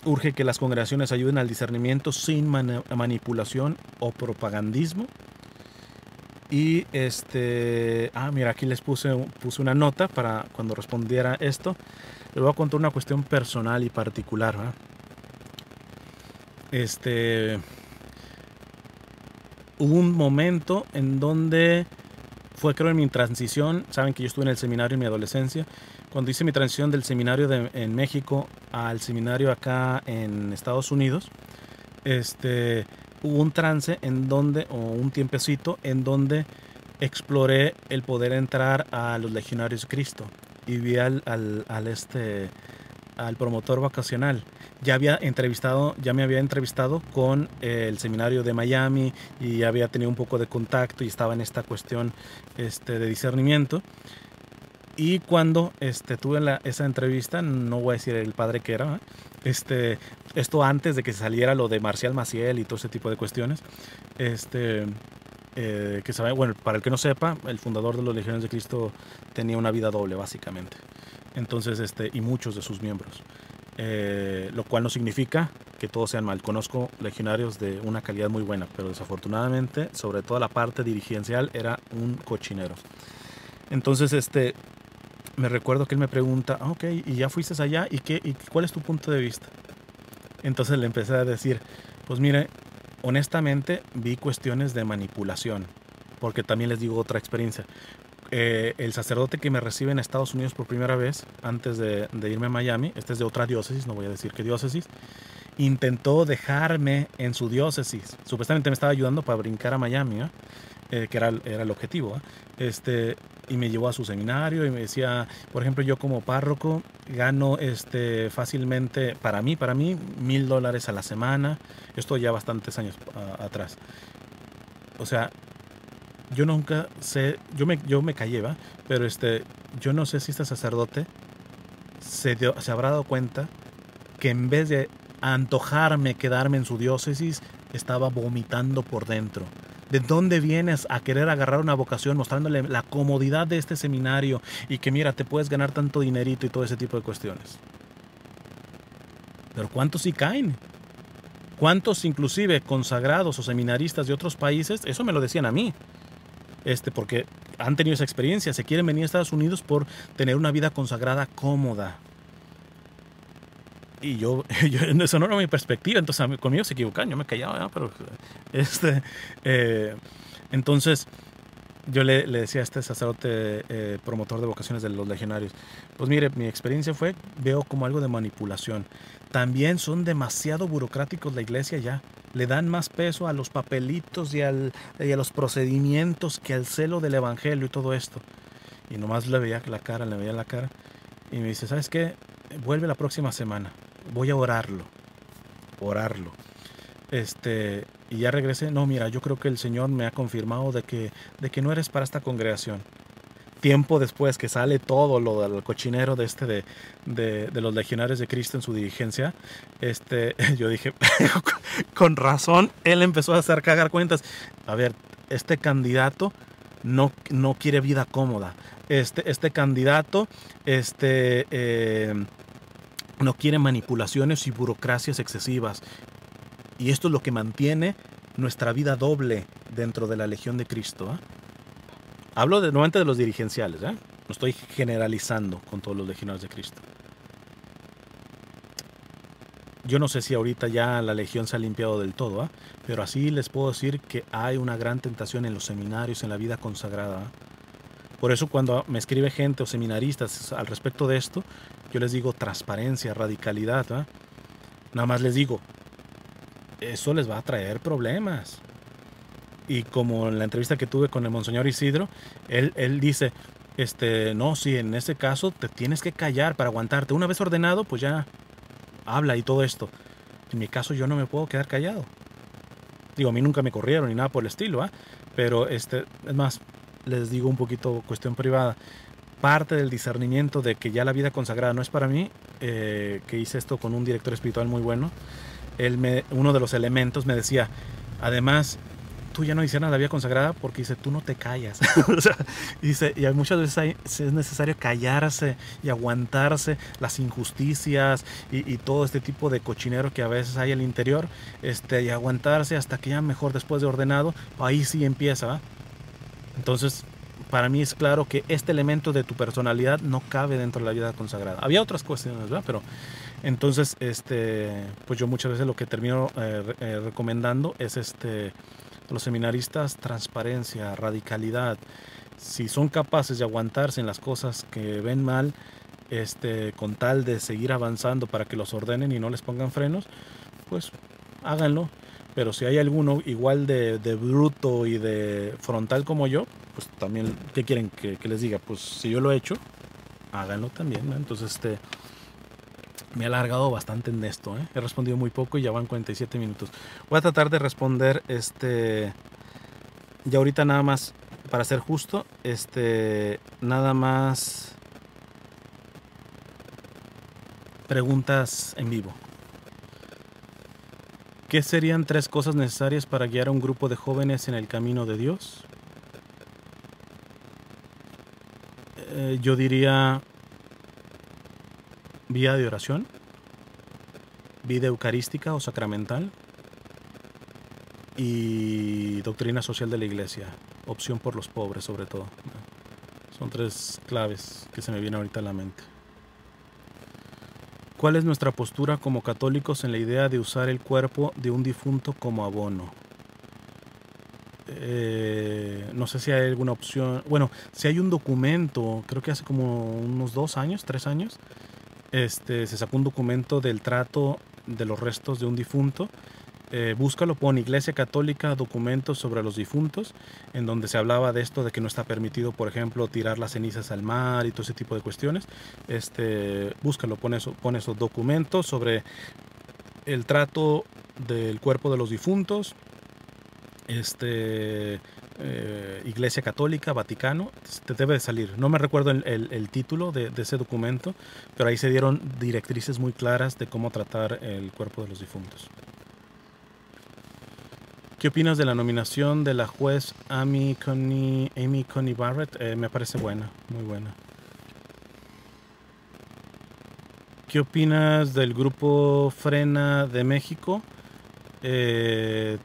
Urge que las congregaciones ayuden al discernimiento sin manipulación o propagandismo. Y mira, aquí les puse una nota para cuando respondiera esto. Les voy a contar una cuestión personal y particular, ¿verdad? Hubo un momento en donde fue, creo, en mi transición. Saben que yo estuve en el seminario en mi adolescencia. Cuando hice mi transición del seminario en México al seminario acá en Estados Unidos, hubo un trance en donde, o un tiempecito, en donde exploré el poder entrar a los legionarios de Cristo y vi al promotor vocacional. Ya me había entrevistado con el seminario de Miami y ya había tenido un poco de contacto y estaba en esta cuestión de discernimiento. Y cuando tuve esa entrevista, no voy a decir el padre que era, esto antes de que saliera lo de Marcial Maciel y todo ese tipo de cuestiones, que sabe, bueno, para el que no sepa, el fundador de los Legionarios de Cristo tenía una vida doble, básicamente. Entonces, y muchos de sus miembros. Lo cual no significa que todos sean mal. Conozco legionarios de una calidad muy buena, pero desafortunadamente, sobre todo la parte dirigencial, era un cochinero. Entonces, me recuerdo que él me pregunta, ok, ¿y ya fuiste allá? ¿Y cuál es tu punto de vista? Entonces le empecé a decir, pues mire, honestamente vi cuestiones de manipulación, porque también les digo otra experiencia. El sacerdote que me recibe en Estados Unidos por primera vez, antes de irme a Miami, es de otra diócesis, no voy a decir qué diócesis, intentó dejarme en su diócesis. Supuestamente me estaba ayudando para brincar a Miami, ¿eh? Que era el objetivo, ¿eh? Y me llevó a su seminario y me decía, por ejemplo, yo como párroco gano fácilmente, para mí, $1,000 a la semana. Esto ya bastantes años atrás. O sea, yo nunca sé, yo me callé, ¿va? Pero yo no sé si este sacerdote se habrá dado cuenta que en vez de antojarme quedarme en su diócesis, estaba vomitando por dentro. ¿De dónde vienes a querer agarrar una vocación mostrándole la comodidad de este seminario y que mira, te puedes ganar tanto dinerito y todo ese tipo de cuestiones? Pero ¿cuántos sí caen? ¿Cuántos inclusive consagrados o seminaristas de otros países? Eso me lo decían a mí. Porque han tenido esa experiencia, se quieren venir a Estados Unidos por tener una vida consagrada cómoda. Y eso no era mi perspectiva, entonces conmigo se equivocan, yo me callaba, ¿no? Pero entonces yo le decía a este sacerdote promotor de vocaciones de los legionarios, pues mire, mi experiencia veo como algo de manipulación. También son demasiado burocráticos la iglesia ya. Le dan más peso a los papelitos y a los procedimientos que al celo del evangelio y todo esto. Y nomás le veía la cara. Y me dice, ¿sabes qué? Vuelve la próxima semana. Voy a orarlo. Y ya regresé. No, mira, yo creo que el Señor me ha confirmado de que no eres para esta congregación. Tiempo después que sale todo lo del cochinero de los legionarios de Cristo en su dirigencia, yo dije, con razón, él empezó a hacer cagar cuentas. A ver, este candidato no quiere vida cómoda. Este candidato no quiere manipulaciones y burocracias excesivas. Y esto es lo que mantiene nuestra vida doble dentro de la Legión de Cristo, ¿eh? Hablo nuevamente de los dirigenciales, ¿eh? No estoy generalizando con todos los legionarios de Cristo. Yo no sé si ahorita ya la Legión se ha limpiado del todo, ¿eh? Pero así les puedo decir que hay una gran tentación en los seminarios, en la vida consagrada, ¿eh? Por eso cuando me escribe gente o seminaristas al respecto de esto, yo les digo transparencia, radicalidad, ¿eh? Nada más les digo, eso les va a traer problemas. Y como en la entrevista que tuve con el Monseñor Isidro, él dice, no, si en ese caso te tienes que callar para aguantarte. Una vez ordenado, pues ya habla y todo esto. En mi caso yo no me puedo quedar callado. Digo, a mí nunca me corrieron ni nada por el estilo, ¿eh? Pero es más, les digo un poquito cuestión privada. Parte del discernimiento de que ya la vida consagrada no es para mí, que hice esto con un director espiritual muy bueno. Uno de los elementos me decía, además, tú ya no hicieras la vida consagrada porque dice, tú no te callas. O sea, dice, y muchas veces es necesario callarse y aguantarse las injusticias y todo este tipo de cochinero que a veces hay al interior, y aguantarse hasta que ya mejor después de ordenado, ahí sí empieza, ¿eh? Entonces, para mí es claro que este elemento de tu personalidad no cabe dentro de la vida consagrada. Había otras cuestiones, ¿verdad? Pero entonces, pues yo muchas veces lo que termino recomendando es los seminaristas, transparencia, radicalidad. Si son capaces de aguantarse en las cosas que ven mal, con tal de seguir avanzando para que los ordenen y no les pongan frenos, pues háganlo. Pero si hay alguno igual de bruto y de frontal como yo, pues también, ¿qué quieren que les diga? Pues si yo lo he hecho, háganlo también, ¿no? Entonces, me he alargado bastante en esto, ¿eh? He respondido muy poco y ya van 47 minutos. Voy a tratar de responder, ya ahorita nada más, para ser justo, nada más preguntas en vivo. ¿Qué serían 3 cosas necesarias para guiar a un grupo de jóvenes en el camino de Dios? Yo diría vida de oración, vida eucarística o sacramental y doctrina social de la iglesia, opción por los pobres sobre todo. Son 3 claves que se me vienen ahorita a la mente. ¿Cuál es nuestra postura como católicos en la idea de usar el cuerpo de un difunto como abono? No sé si hay alguna opción. Bueno, si hay un documento, creo que hace como unos 2 años, 3 años, se sacó un documento del trato de los restos de un difunto. Búscalo, pon Iglesia Católica, documentos sobre los difuntos, en donde se hablaba de esto, de que no está permitido, por ejemplo, tirar las cenizas al mar y todo ese tipo de cuestiones. Búscalo, pon esos documentos sobre el trato del cuerpo de los difuntos, Iglesia Católica, Vaticano, te debe de salir. No me recuerdo el título de ese documento, pero ahí se dieron directrices muy claras de cómo tratar el cuerpo de los difuntos. ¿Qué opinas de la nominación de la juez Amy Coney Barrett? Me parece buena, muy buena. ¿Qué opinas del grupo Frena de México? Eh,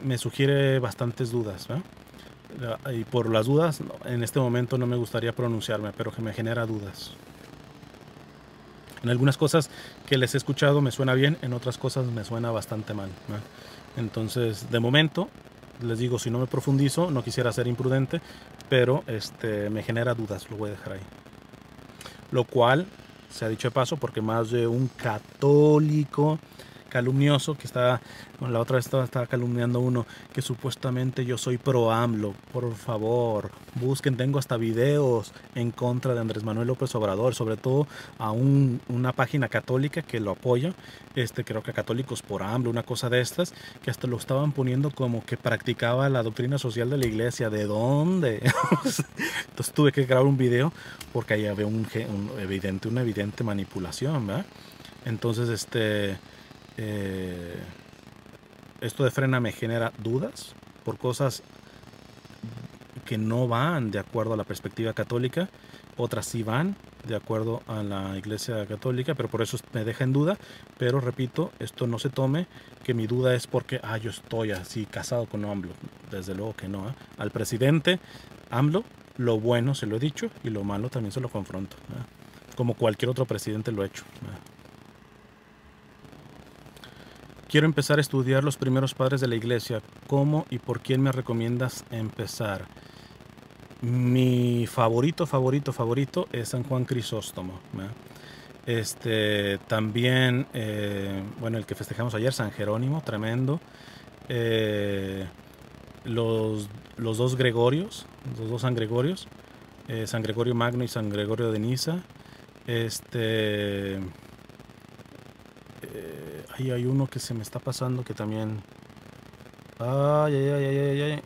Me sugiere bastantes dudas, ¿eh? Y por las dudas, en este momento no me gustaría pronunciarme, pero que me genera dudas. En algunas cosas que les he escuchado me suena bien, en otras cosas me suena bastante mal, ¿no? Entonces, de momento, les digo, si no me profundizo, no quisiera ser imprudente, pero me genera dudas, lo voy a dejar ahí. Lo cual, se ha dicho de paso, porque más de un católico calumnioso que está, la otra vez estaba calumniando uno que supuestamente yo soy pro AMLO. Por favor, busquen, tengo hasta videos en contra de Andrés Manuel López Obrador, sobre todo a una página católica que lo apoya, creo que Católicos por AMLO, una cosa de estas, que hasta lo estaban poniendo como que practicaba la doctrina social de la iglesia. ¿De dónde? Entonces tuve que grabar un video porque ahí había una evidente manipulación, ¿verdad? Entonces, esto de Frena me genera dudas por cosas que no van de acuerdo a la perspectiva católica, otras sí van de acuerdo a la iglesia católica, pero por eso me deja en duda. Pero repito, esto no se tome que mi duda es porque yo estoy así casado con AMLO. Desde luego que no, ¿eh? Al presidente AMLO, lo bueno se lo he dicho y lo malo también se lo confronto, ¿eh? Como cualquier otro presidente lo he hecho, ¿eh? Quiero empezar a estudiar los primeros padres de la iglesia. ¿Cómo y por quién me recomiendas empezar? Mi favorito es San Juan Crisóstomo, ¿no? También, bueno, el que festejamos ayer, San Jerónimo, tremendo. Los dos Gregorios, los dos San Gregorios, San Gregorio Magno y San Gregorio de Niza. Ahí hay uno que se me está pasando que también... Ay.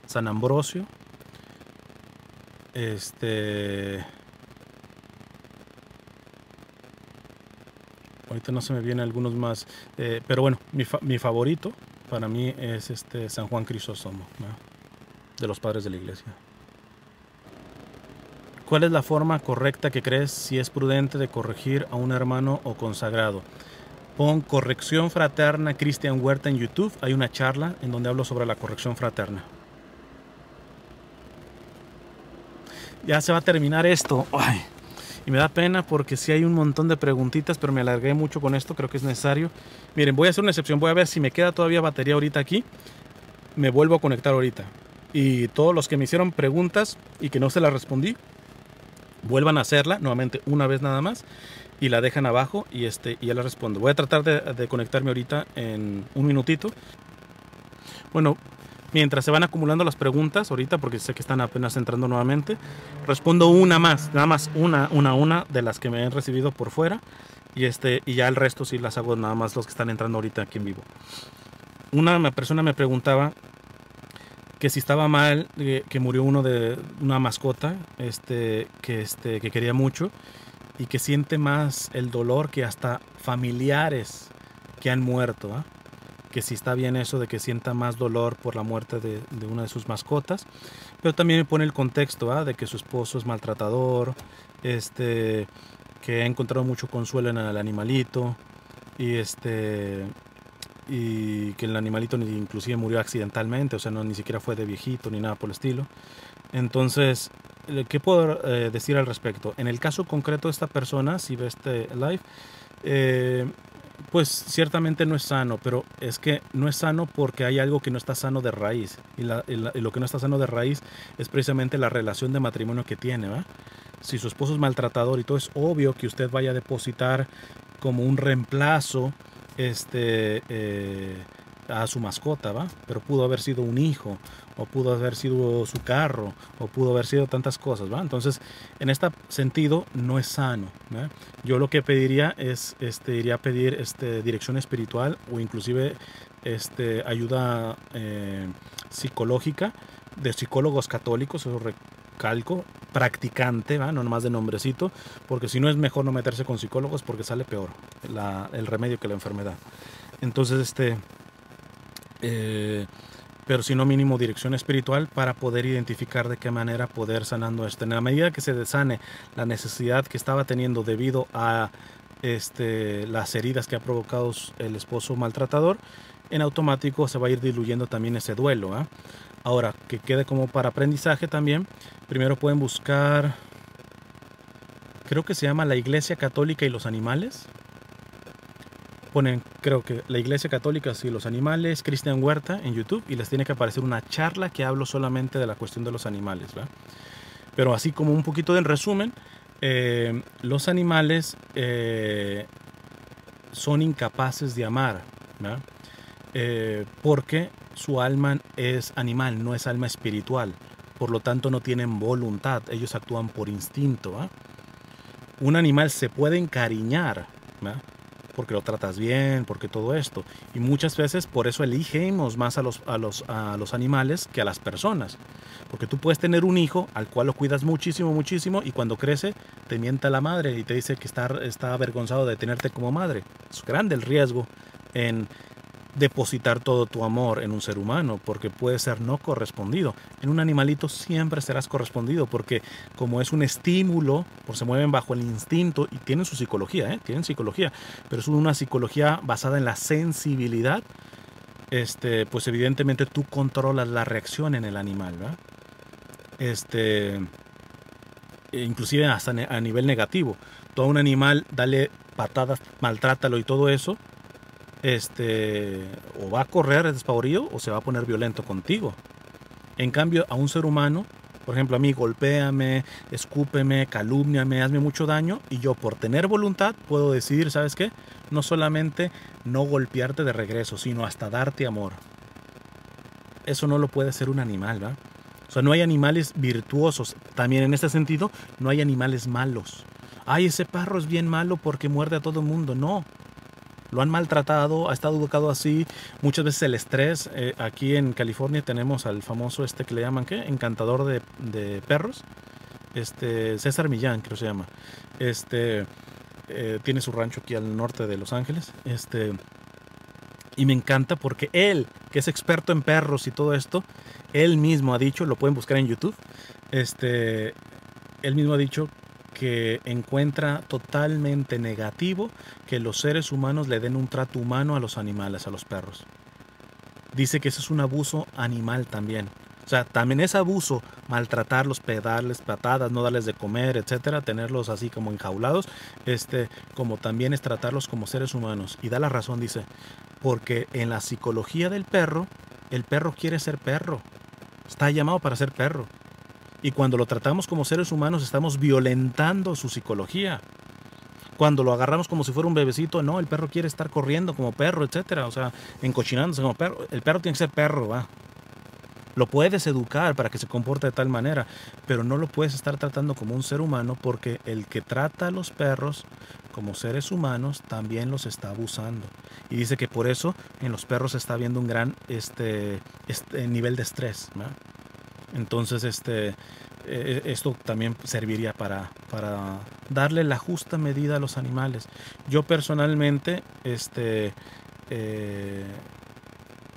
San Ambrosio. Ahorita no se me vienen algunos más. Pero bueno, mi favorito para mí es San Juan Crisóstomo, ¿no? De los padres de la iglesia. ¿Cuál es la forma correcta que crees si es prudente de corregir a un hermano o consagrado? Pon corrección fraterna Cristian Huerta en YouTube. Hay una charla en donde hablo sobre la corrección fraterna. Ya se va a terminar esto. Ay, y me da pena porque sí hay un montón de preguntitas, pero me alargué mucho con esto. Creo que es necesario. Miren, voy a hacer una excepción. Voy a ver si me queda todavía batería ahorita aquí. Me vuelvo a conectar ahorita. Y todos los que me hicieron preguntas y que no se las respondí, vuelvan a hacerla nuevamente una vez nada más y la dejan abajo y ya la respondo. Voy a tratar de conectarme ahorita en un minutito. Bueno, mientras se van acumulando las preguntas ahorita, porque sé que están apenas entrando nuevamente, respondo una más, nada más una de las que me han recibido por fuera y ya el resto sí las hago nada más los que están entrando ahorita aquí en vivo. Una persona me preguntaba que si estaba mal que murió uno de una mascota que quería mucho y que siente más el dolor que hasta familiares que han muerto, ¿eh? Que si está bien eso de que sienta más dolor por la muerte de una de sus mascotas, pero también me pone el contexto, ¿eh? De que su esposo es maltratador, que ha encontrado mucho consuelo en el animalito y y que el animalito inclusive murió accidentalmente, o sea, ni siquiera fue de viejito ni nada por el estilo. Entonces, ¿qué puedo decir al respecto? En el caso concreto de esta persona, si ve este live, pues ciertamente no es sano, pero es que no es sano porque hay algo que no está sano de raíz, y lo que no está sano de raíz es precisamente la relación de matrimonio que tiene, ¿va? Si su esposo es maltratador y todo, es obvio que usted vaya a depositar como un reemplazo a su mascota, ¿va? Pero pudo haber sido un hijo, o pudo haber sido su carro, o pudo haber sido tantas cosas, ¿va? Entonces, en este sentido, no es sano, ¿va? Yo lo que pediría es, iría a pedir dirección espiritual o inclusive ayuda psicológica de psicólogos católicos, eso recalco, practicante, ¿va? No nomás de nombrecito, porque si no es mejor no meterse con psicólogos porque sale peor el remedio que la enfermedad. Entonces, eh, pero si no mínimo dirección espiritual para poder identificar de qué manera poder sanando esto. En la medida que se desane la necesidad que estaba teniendo debido a las heridas que ha provocado el esposo maltratador, en automático se va a ir diluyendo también ese duelo, ¿eh? Ahora, que quede como para aprendizaje también, primero pueden buscar, creo que se llama La Iglesia Católica y los Animales. Ponen, creo que La Iglesia Católica y los Animales, Cristian Huerta en YouTube, y les tiene que aparecer una charla que hablo solamente de la cuestión de los animales, ¿verdad? Pero así como un poquito de resumen, los animales son incapaces de amar, ¿verdad? Porque su alma es animal, no es alma espiritual. Por lo tanto, no tienen voluntad, ellos actúan por instinto, ¿verdad? Un animal se puede encariñar, ¿verdad? Porque lo tratas bien, porque todo esto. Y muchas veces por eso elegimos más a los animales que a las personas. Porque tú puedes tener un hijo al cual lo cuidas muchísimo, muchísimo, y cuando crece te mienta la madre y te dice que está avergonzado de tenerte como madre. Es grande el riesgo en depositar todo tu amor en un ser humano, porque puede ser no correspondido. En un animalito siempre serás correspondido, porque como es un estímulo, pues se mueven bajo el instinto y tienen su psicología, tienen psicología, pero es una psicología basada en la sensibilidad. Pues evidentemente tú controlas la reacción en el animal, ¿verdad? Inclusive hasta a nivel negativo. Todo un animal, dale patadas, maltrátalo y todo eso, o va a correr despavorido o se va a poner violento contigo. En cambio, a un ser humano, por ejemplo, a mí, golpéame, escúpeme, calúmniame, hazme mucho daño, y yo por tener voluntad puedo decidir, ¿sabes qué? No solamente no golpearte de regreso, sino hasta darte amor. Eso no lo puede hacer un animal, ¿verdad? O sea, no hay animales virtuosos. También en este sentido, no hay animales malos. Ay, ese perro es bien malo porque muerde a todo el mundo. No. Lo han maltratado, ha estado educado así. Muchas veces el estrés. Aquí en California tenemos al famoso que le llaman, ¿qué? Encantador de perros. César Millán, creo que se llama. Tiene su rancho aquí al norte de Los Ángeles. Y me encanta porque él, que es experto en perros y todo esto, él mismo ha dicho, lo pueden buscar en YouTube, él mismo ha dicho que encuentra totalmente negativo que los seres humanos le den un trato humano a los animales, a los perros. Dice que eso es un abuso animal también. O sea, también es abuso maltratarlos, darles patadas, no darles de comer, etcétera, tenerlos así como enjaulados, como también es tratarlos como seres humanos. Y da la razón, dice, porque en la psicología del perro, el perro quiere ser perro, está llamado para ser perro. Y cuando lo tratamos como seres humanos, estamos violentando su psicología. Cuando lo agarramos como si fuera un bebecito, no, el perro quiere estar corriendo como perro, etcétera, o sea, encochinándose como perro. El perro tiene que ser perro, ¿va? Lo puedes educar para que se comporte de tal manera, pero no lo puedes estar tratando como un ser humano, porque el que trata a los perros como seres humanos también los está abusando. Y dice que por eso en los perros se está viendo un gran nivel de estrés, ¿no? Entonces esto también serviría para darle la justa medida a los animales. Yo personalmente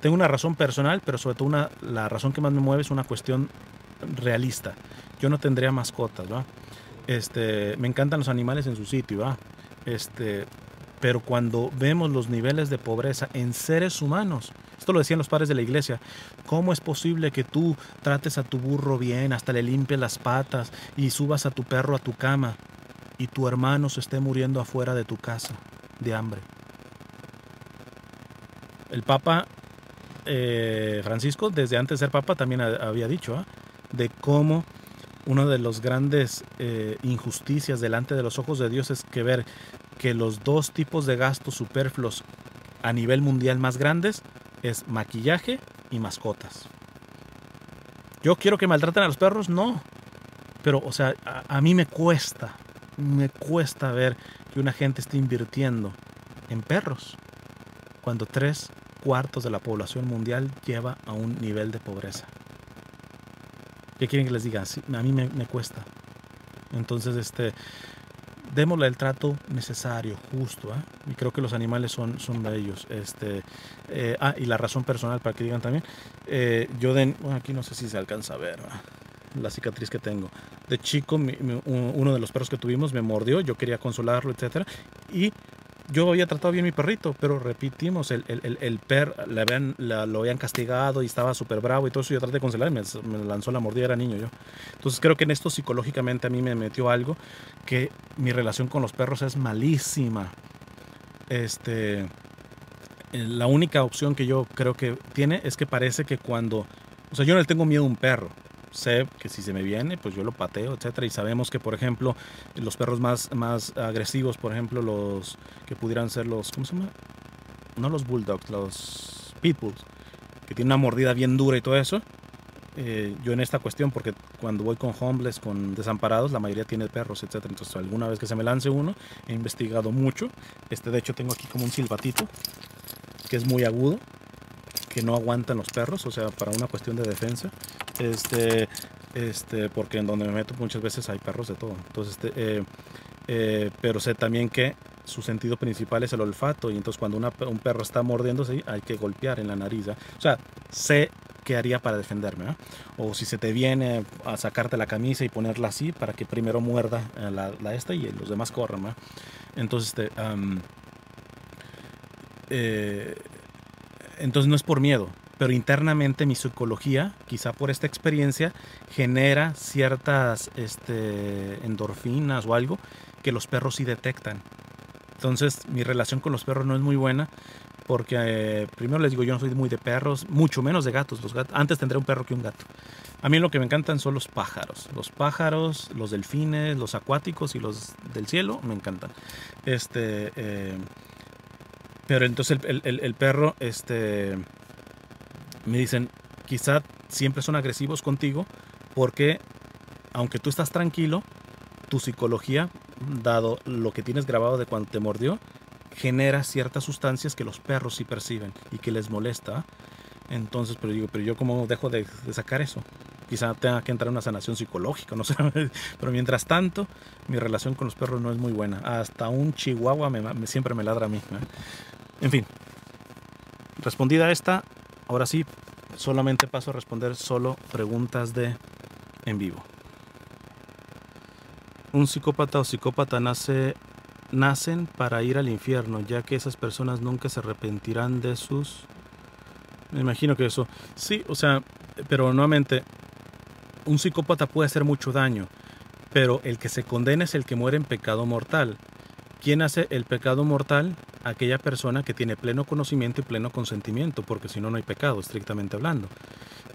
tengo una razón personal, pero sobre todo la razón que más me mueve es una cuestión realista. Yo no tendría mascotas, ¿va? Me encantan los animales en su sitio, ¿va? Pero cuando vemos los niveles de pobreza en seres humanos, esto lo decían los padres de la iglesia, ¿cómo es posible que tú trates a tu burro bien, hasta le limpies las patas y subas a tu perro a tu cama y tu hermano se esté muriendo afuera de tu casa de hambre? El Papa Francisco, desde antes de ser Papa, también había dicho de cómo una de las grandes injusticias delante de los ojos de Dios es que ver que los dos tipos de gastos superfluos a nivel mundial más grandes es maquillaje y mascotas. ¿Yo quiero que maltraten a los perros? No. Pero, o sea, a mí me cuesta ver que una gente esté invirtiendo en perros cuando 3/4 de la población mundial lleva a un nivel de pobreza. ¿Qué quieren que les diga? Sí, a mí me cuesta. Entonces, démosle el trato necesario, justo, y creo que los animales son bellos. Y la razón personal, para que digan también, bueno, aquí no sé si se alcanza a ver la cicatriz que tengo. De chico, uno de los perros que tuvimos me mordió, yo quería consolarlo, etcétera, y yo había tratado bien mi perrito, pero repetimos, el perro lo habían castigado y estaba súper bravo y todo eso. Yo traté de consolar y me lanzó la mordida, era niño yo. Entonces creo que en esto psicológicamente a mí me metió algo, que mi relación con los perros es malísima. La única opción que yo creo que tiene es que parece que o sea, yo no le tengo miedo a un perro. Sé que si se me viene, pues yo lo pateo, etcétera. Y sabemos que, por ejemplo, los perros más agresivos, por ejemplo, los que pudieran ser ¿cómo se llama? No los bulldogs, los pitbulls, que tienen una mordida bien dura y todo eso. Yo en esta cuestión, porque cuando voy con homeless, con desamparados, la mayoría tiene perros, etcétera. Entonces, alguna vez que se me lance uno, he investigado mucho. De hecho, tengo aquí como un silbatito, que es muy agudo, que no aguantan los perros, o sea, para una cuestión de defensa. Porque en donde me meto muchas veces hay perros de todo. Entonces, pero sé también que su sentido principal es el olfato, y entonces cuando un perro está mordiéndose, hay que golpear en la nariz. O sea, sé qué haría para defenderme. O si se te viene a sacarte la camisa y ponerla así para que primero muerda la esta y los demás corran. Entonces, entonces no es por miedo, pero internamente mi psicología, quizá por esta experiencia, genera ciertas endorfinas o algo que los perros sí detectan. Entonces mi relación con los perros no es muy buena, porque primero les digo, yo no soy muy de perros, mucho menos de gatos. Antes tendré un perro que un gato. A mí lo que me encantan son los pájaros, los delfines, los acuáticos y los del cielo, me encantan. Pero entonces el perro, me dicen, quizá siempre son agresivos contigo, porque aunque tú estás tranquilo, tu psicología, dado lo que tienes grabado de cuando te mordió, genera ciertas sustancias que los perros sí perciben y que les molesta. Entonces, pero yo cómo dejo de sacar eso. Quizá tenga que entrar en una sanación psicológica, no sé. Pero mientras tanto, mi relación con los perros no es muy buena. Hasta un chihuahua siempre me ladra a mí. En fin, respondida esta, ahora sí, solamente paso a responder solo preguntas en vivo. Un psicópata o psicópata nacen para ir al infierno, ya que esas personas nunca se arrepentirán de sus... Me imagino que eso... Sí, o sea, pero nuevamente, un psicópata puede hacer mucho daño, pero el que se condena es el que muere en pecado mortal. ¿Quién hace el pecado mortal? Aquella persona que tiene pleno conocimiento y pleno consentimiento, porque si no, no hay pecado, estrictamente hablando.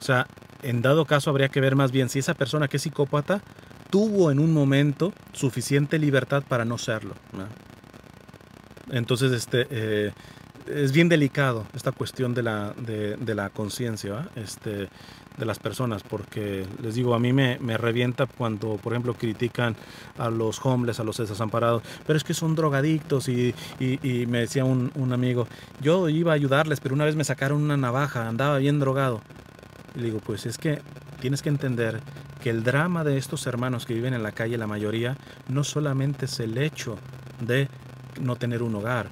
O sea, en dado caso habría que ver más bien si esa persona que es psicópata tuvo en un momento suficiente libertad para no serlo, ¿no? Entonces, es bien delicado esta cuestión de la conciencia, de las personas, porque les digo, a mí me revienta cuando, por ejemplo, critican a los homeless, a los desamparados, pero es que son drogadictos, y me decía un amigo, yo iba a ayudarles, pero una vez me sacaron una navaja, andaba bien drogado. Y le digo, pues es que tienes que entender que el drama de estos hermanos que viven en la calle, la mayoría, no solamente es el hecho de no tener un hogar,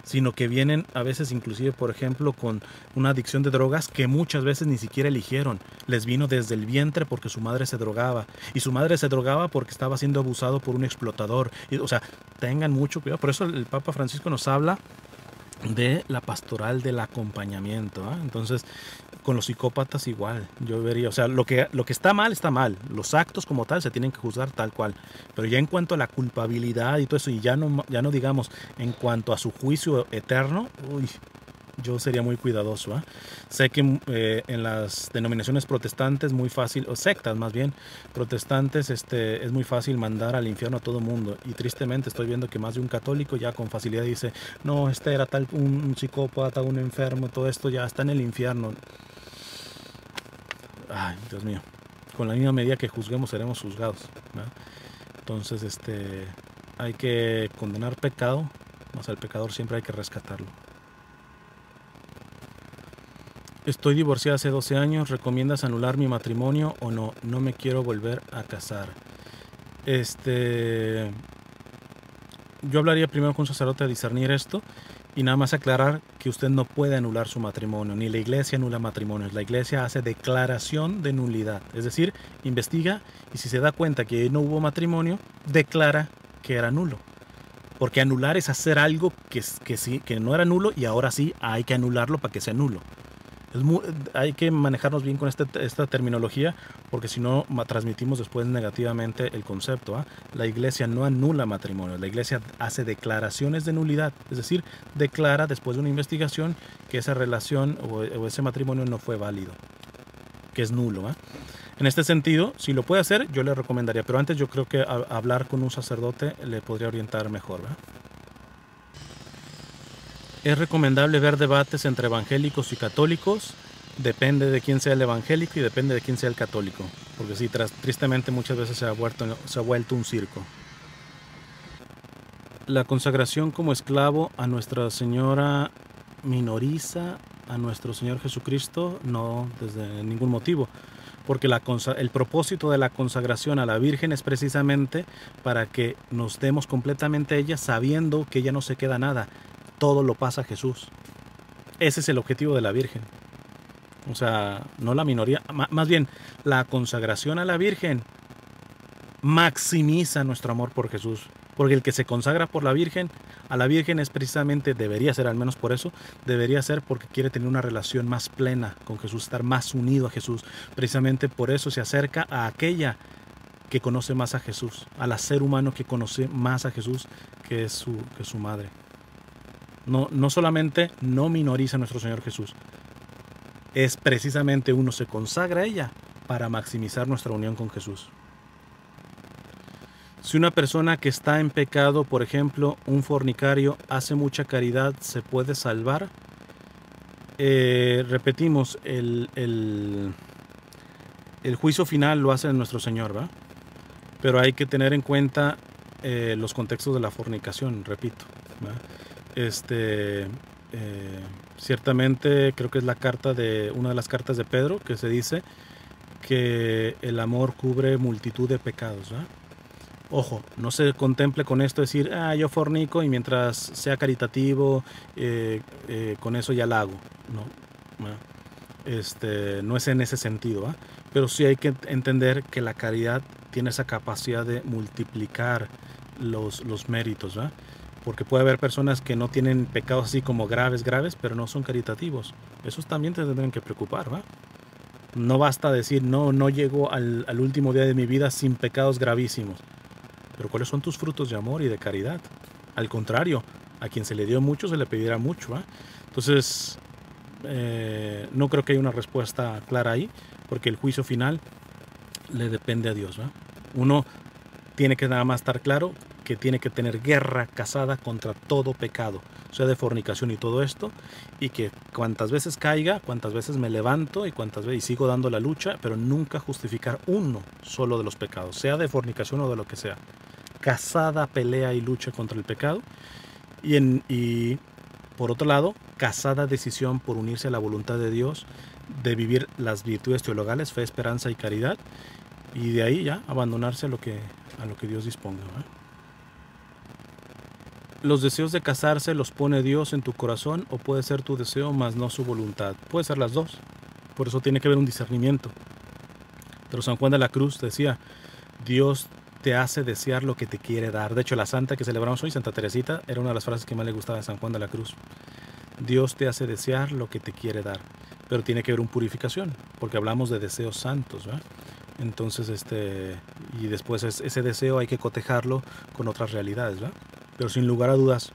sino que vienen a veces inclusive, por ejemplo, con una adicción de drogas que muchas veces ni siquiera eligieron. Les vino desde el vientre porque su madre se drogaba, y su madre se drogaba porque estaba siendo abusado por un explotador. O sea, tengan mucho cuidado. Por eso el Papa Francisco nos habla de la pastoral del acompañamiento, ¿eh? Entonces, con los psicópatas igual, yo vería, o sea, lo que está mal, los actos como tal se tienen que juzgar tal cual, pero ya en cuanto a la culpabilidad y todo eso, y ya no digamos en cuanto a su juicio eterno, uy, yo sería muy cuidadoso, ¿eh? Sé que en las denominaciones protestantes muy fácil, o sectas más bien, protestantes, es muy fácil mandar al infierno a todo mundo, y tristemente estoy viendo que más de un católico ya con facilidad dice, no, era tal un psicópata, un enfermo, todo esto ya está en el infierno. Ay, Dios mío, con la misma medida que juzguemos seremos juzgados, ¿no? Entonces, hay que condenar pecado, más al pecador siempre hay que rescatarlo. Estoy divorciada hace 12 años, ¿recomiendas anular mi matrimonio o no? No me quiero volver a casar. yo hablaría primero con un sacerdote a discernir esto y nada más aclarar que usted no puede anular su matrimonio, ni la iglesia anula matrimonios. La iglesia hace declaración de nulidad, es decir, investiga y si se da cuenta que no hubo matrimonio, declara que era nulo. Porque anular es hacer algo sí, que no era nulo y ahora sí hay que anularlo para que sea nulo. Hay que manejarnos bien con esta terminología porque si no transmitimos después negativamente el concepto. ¿Ah? La iglesia no anula matrimonios, la iglesia hace declaraciones de nulidad, es decir, declara después de una investigación que esa relación o ese matrimonio no fue válido, que es nulo. ¿Ah? En este sentido, si lo puede hacer, yo le recomendaría, pero antes yo creo que hablar con un sacerdote le podría orientar mejor. ¿Verdad? Es recomendable ver debates entre evangélicos y católicos. Depende de quién sea el evangélico y depende de quién sea el católico. Porque sí, tristemente muchas veces se ha vuelto un circo. La consagración como esclavo a Nuestra Señora minoriza a nuestro Señor Jesucristo, no desde ningún motivo. Porque el propósito de la consagración a la Virgen es precisamente para que nos demos completamente a ella sabiendo que ella no se queda nada. Todo lo pasa a Jesús. Ese es el objetivo de la Virgen. O sea, no la minoría, más bien la consagración a la Virgen maximiza nuestro amor por Jesús. Porque el que se consagra por la Virgen, a la Virgen es precisamente, debería ser al menos por eso, debería ser porque quiere tener una relación más plena con Jesús, estar más unido a Jesús. Precisamente por eso se acerca a aquella que conoce más a Jesús, al ser humano que conoce más a Jesús, que es su madre. No solamente no minoriza a nuestro Señor Jesús, es precisamente uno se consagra a ella para maximizar nuestra unión con Jesús. Si una persona que está en pecado, por ejemplo, un fornicario, hace mucha caridad, ¿se puede salvar? Repetimos, el juicio final lo hace nuestro Señor, ¿va? Pero hay que tener en cuenta los contextos de la fornicación, repito, ¿va? Ciertamente creo que es una de las cartas de Pedro que se dice que el amor cubre multitud de pecados. ¿Eh? Ojo, no se contemple con esto decir, yo fornico y mientras sea caritativo, con eso ya la hago. No es en ese sentido, ¿eh? Pero sí hay que entender que la caridad tiene esa capacidad de multiplicar los méritos, ¿eh? Porque puede haber personas que no tienen pecados así como graves, pero no son caritativos. Esos también te tendrán que preocupar, ¿va? No basta decir, no llego al último día de mi vida sin pecados gravísimos. Pero ¿cuáles son tus frutos de amor y de caridad? Al contrario, a quien se le dio mucho, se le pedirá mucho, ¿va? Entonces, no creo que haya una respuesta clara ahí, porque el juicio final le depende a Dios, ¿va? Uno tiene que nada más estar claro que tiene que tener guerra casada contra todo pecado, o sea, de fornicación y todo esto, y que cuantas veces caiga, cuantas veces me levanto y cuantas veces sigo dando la lucha, pero nunca justificar uno solo de los pecados, sea de fornicación o de lo que sea. Casada pelea y lucha contra el pecado, y por otro lado, casada decisión por unirse a la voluntad de Dios, de vivir las virtudes teologales, fe, esperanza y caridad, y de ahí ya abandonarse a lo que Dios disponga, ¿eh? ¿Los deseos de casarse los pone Dios en tu corazón o puede ser tu deseo más no su voluntad? Puede ser las dos. Por eso tiene que haber un discernimiento. Pero San Juan de la Cruz decía, Dios te hace desear lo que te quiere dar. De hecho, la santa que celebramos hoy, Santa Teresita, era una de las frases que más le gustaba a San Juan de la Cruz. Dios te hace desear lo que te quiere dar. Pero tiene que haber una purificación, porque hablamos de deseos santos, ¿verdad? Entonces, y después ese deseo hay que cotejarlo con otras realidades, ¿verdad? Pero sin lugar a dudas,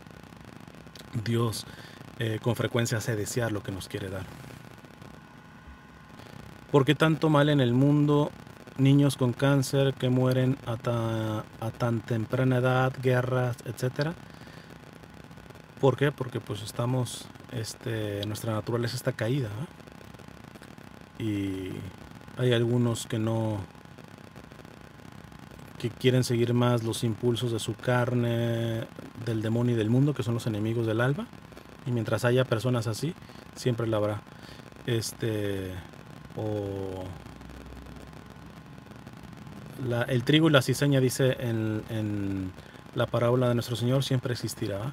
Dios con frecuencia hace desear lo que nos quiere dar. ¿Por qué tanto mal en el mundo? Niños con cáncer que mueren a tan temprana edad, guerras, etcétera. ¿Por qué? Porque pues estamos, nuestra naturaleza está caída, ¿eh? Y hay algunos que quieren seguir más los impulsos de su carne, del demonio y del mundo, que son los enemigos del alma. Y mientras haya personas así, siempre la habrá. El trigo y la cizaña, dice en la parábola de nuestro Señor siempre existirá, ¿va?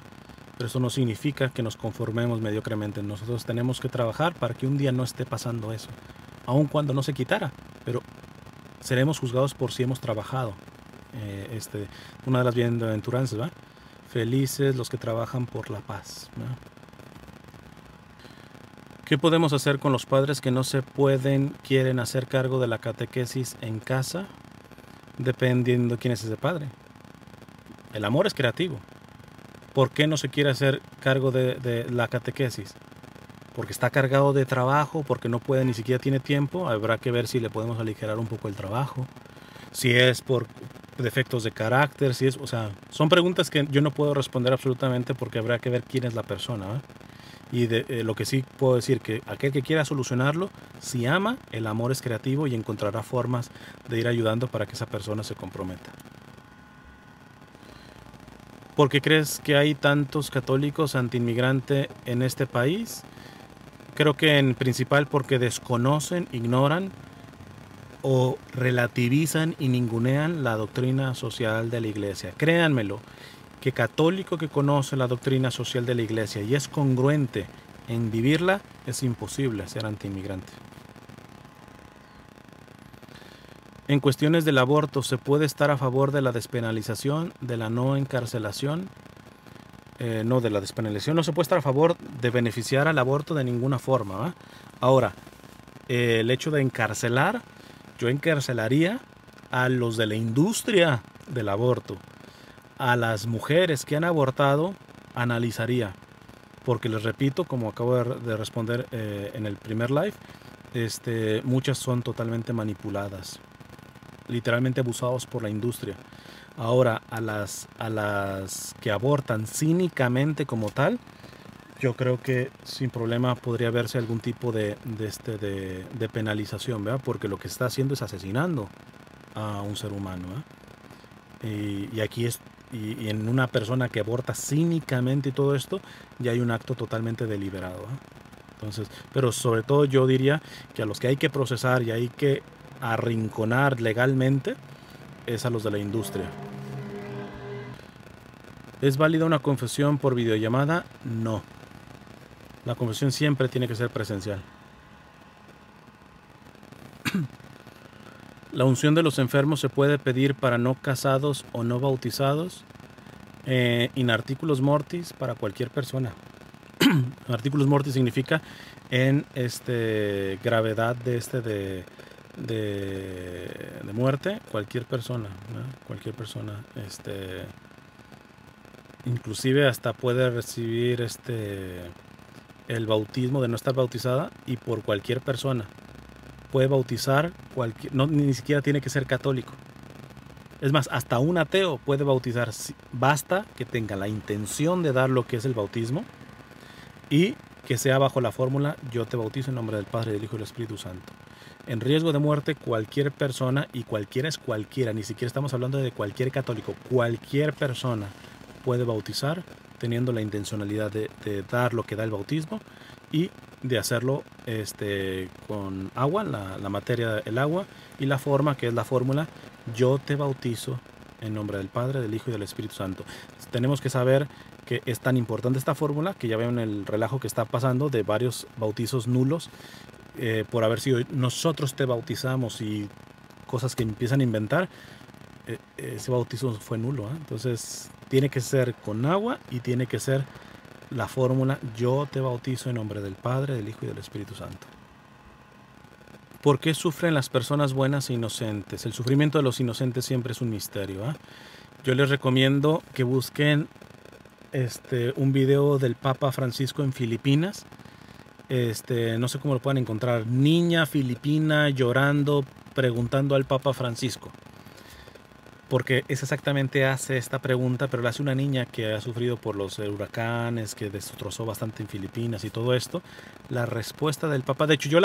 Pero eso no significa que nos conformemos mediocremente. Nosotros tenemos que trabajar para que un día no esté pasando eso, aun cuando no se quitara, pero seremos juzgados por si hemos trabajado. Una de las bienaventuranzas, ¿va? Felices los que trabajan por la paz, ¿va? ¿Qué podemos hacer con los padres que no se quieren hacer cargo de la catequesis en casa? Dependiendo de quién es ese padre. El amor es creativo. ¿Por qué no se quiere hacer cargo de la catequesis? Porque está cargado de trabajo, porque no puede, ni siquiera tiene tiempo. Habrá que ver si le podemos aligerar un poco el trabajo. Si es por defectos de carácter, si es, o sea, son preguntas que yo no puedo responder absolutamente porque habrá que ver quién es la persona, ¿eh? Y lo que sí puedo decir que aquel que quiera solucionarlo, si ama, el amor es creativo y encontrará formas de ir ayudando para que esa persona se comprometa. ¿Por qué crees que hay tantos católicos antiinmigrante en este país? Creo que en principal porque desconocen, ignoran o relativizan y ningunean la doctrina social de la Iglesia. Créanmelo, que católico que conoce la doctrina social de la Iglesia y es congruente en vivirla, es imposible ser antiinmigrante. En cuestiones del aborto, ¿se puede estar a favor de la despenalización, de la no encarcelación? No, de la despenalización no se puede estar a favor de beneficiar al aborto de ninguna forma, ¿va? Ahora, el hecho de encarcelar, yo encarcelaría a los de la industria del aborto. A las mujeres que han abortado, analizaría. Porque les repito, como acabo de responder en el primer live, muchas son totalmente manipuladas, literalmente abusados por la industria. Ahora, a las que abortan cínicamente como tal, yo creo que sin problema podría verse algún tipo de penalización, ¿verdad? Porque lo que está haciendo es asesinando a un ser humano, ¿verdad? Y aquí y en una persona que aborta cínicamente y todo esto, ya hay un acto totalmente deliberado, ¿eh? Entonces, pero sobre todo yo diría que a los que hay que procesar y hay que arrinconar legalmente es a los de la industria. ¿Es válida una confesión por videollamada? No. La confesión siempre tiene que ser presencial. ¿La unción de los enfermos se puede pedir para no casados o no bautizados? In articulos mortis, para cualquier persona. Articulos mortis significa en gravedad de muerte, cualquier persona, ¿no? Cualquier persona, inclusive hasta puede recibir el bautismo de no estar bautizada, y por cualquier persona puede bautizar no, ni siquiera tiene que ser católico. Es más, hasta un ateo puede bautizar. Basta que tenga la intención de dar lo que es el bautismo y que sea bajo la fórmula: yo te bautizo en nombre del Padre, del Hijo y del Espíritu Santo. En riesgo de muerte, cualquier persona, y cualquiera es cualquiera, ni siquiera estamos hablando de cualquier católico, cualquier persona puede bautizar teniendo la intencionalidad de dar lo que da el bautismo y de hacerlo con agua, la materia, el agua, y la forma, que es la fórmula: yo te bautizo en nombre del Padre, del Hijo y del Espíritu Santo. Tenemos que saber que es tan importante esta fórmula que ya ven el relajo que está pasando de varios bautizos nulos por haber sido nosotros te bautizamos y cosas que empiezan a inventar. Ese bautizo fue nulo, ¿eh? Entonces tiene que ser con agua y tiene que ser la fórmula: yo te bautizo en nombre del Padre, del Hijo y del Espíritu Santo. ¿Por qué sufren las personas buenas e inocentes? El sufrimiento de los inocentes siempre es un misterio, ¿eh? Yo les recomiendo que busquen un video del Papa Francisco en Filipinas. No sé cómo lo pueden encontrar. Niña filipina llorando, preguntando al Papa Francisco. Porque es exactamente, hace esta pregunta, pero la hace una niña que ha sufrido por los huracanes, que destrozó bastante en Filipinas y todo esto. La respuesta del Papa, de hecho yo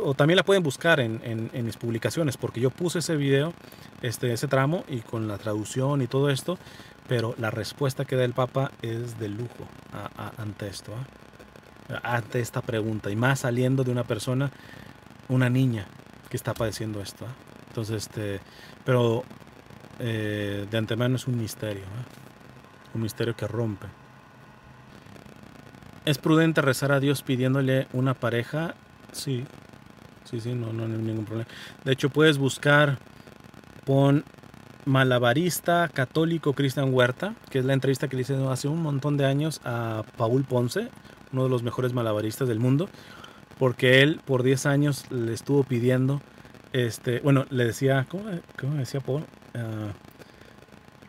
o también la pueden buscar en mis publicaciones, porque yo puse ese video, ese tramo, y con la traducción y todo esto, pero la respuesta que da el Papa es de lujo ante esto, ante esta pregunta, y más saliendo de una persona, una niña que está padeciendo esto, Entonces, pero de antemano es un misterio, un misterio que rompe. ¿Es prudente rezar a Dios pidiéndole una pareja? Sí, sí, no hay ningún problema. De hecho, puedes buscar, pon malabarista católico Cristian Huerta, que es la entrevista que le hice hace un montón de años a Paul Ponce, uno de los mejores malabaristas del mundo, porque él por 10 años le estuvo pidiendo, bueno, le decía, ¿cómo decía Paul?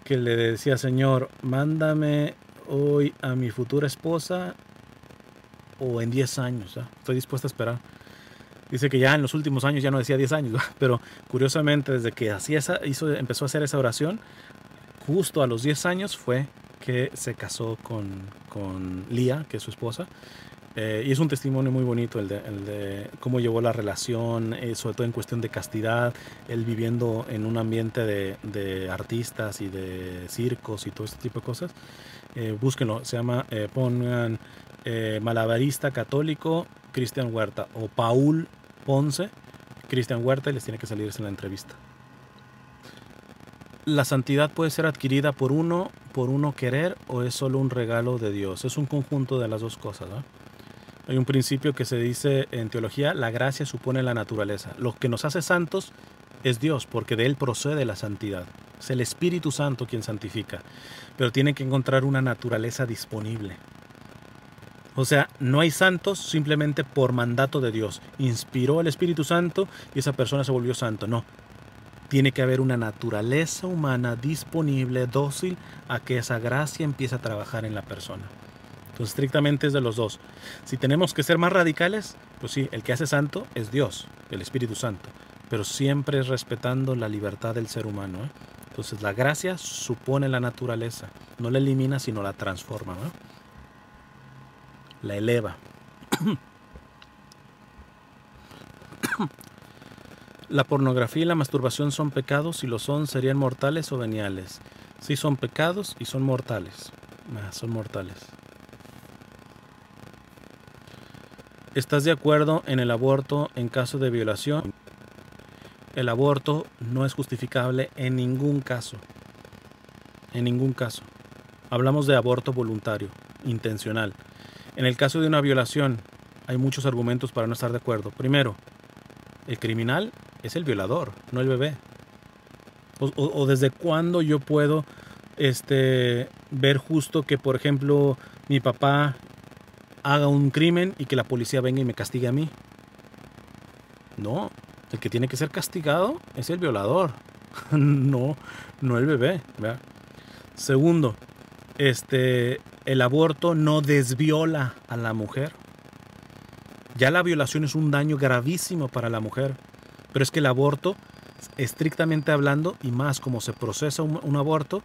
Que le decía, Señor, mándame hoy a mi futura esposa o en 10 años, estoy dispuesto a esperar. Dice que ya en los últimos años ya no decía 10 años, pero curiosamente desde que empezó a hacer esa oración, justo a los 10 años fue que se casó con Lía, que es su esposa. Y es un testimonio muy bonito el de cómo llevó la relación, sobre todo en cuestión de castidad, él viviendo en un ambiente de artistas y de circos y todo este tipo de cosas. Búsquenlo, se llama, pongan malabarista católico Cristian Huerta o Paul Ponce, Cristian Huerta, y les tiene que salirse en la entrevista. ¿La santidad puede ser adquirida por uno querer o es solo un regalo de Dios? Es un conjunto de las dos cosas, ¿no? Hay un principio que se dice en teología, la gracia supone la naturaleza. Lo que nos hace santos es Dios, porque de Él procede la santidad. Es el Espíritu Santo quien santifica, pero tiene que encontrar una naturaleza disponible. O sea, no hay santos simplemente por mandato de Dios. Inspiró el Espíritu Santo y esa persona se volvió santo. No. Tiene que haber una naturaleza humana disponible, dócil, a que esa gracia empiece a trabajar en la persona. Entonces, estrictamente es de los dos. Si tenemos que ser más radicales, pues sí, el que hace santo es Dios, el Espíritu Santo. Pero siempre es respetando la libertad del ser humano, ¿eh? Entonces, la gracia supone la naturaleza. No la elimina, sino la transforma, ¿no? La eleva. ¿La pornografía y la masturbación son pecados? Si lo son, ¿serían mortales o veniales? Sí, son pecados y son mortales. Son mortales. ¿Estás de acuerdo en el aborto en caso de violación? El aborto no es justificable en ningún caso. En ningún caso. Hablamos de aborto voluntario, intencional. En el caso de una violación, hay muchos argumentos para no estar de acuerdo. Primero, el criminal es el violador, no el bebé. O desde cuándo yo puedo ver justo que, por ejemplo, mi papá haga un crimen y que la policía venga y me castigue a mí. No, el que tiene que ser castigado es el violador, no el bebé, ¿verdad? Segundo, el aborto no desviola a la mujer. Ya la violación es un daño gravísimo para la mujer, pero es que el aborto, estrictamente hablando, y más como se procesa un aborto,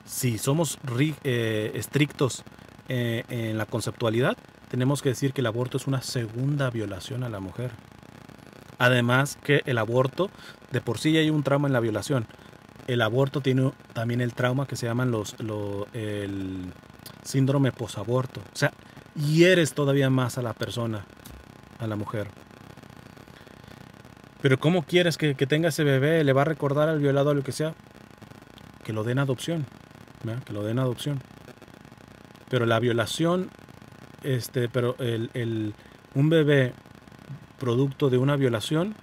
si somos estrictos en la conceptualidad, tenemos que decir que el aborto es una segunda violación a la mujer. Además que el aborto, de por sí ya hay un trauma en la violación. El aborto tiene también el trauma que se llaman el síndrome posaborto. O sea, hieres todavía más a la persona, a la mujer. Pero ¿cómo quieres que tenga ese bebé? ¿Le va a recordar al violado lo que sea? Que lo den adopción, ¿verdad? Que lo den adopción. Pero la violación, un bebé producto de una violación,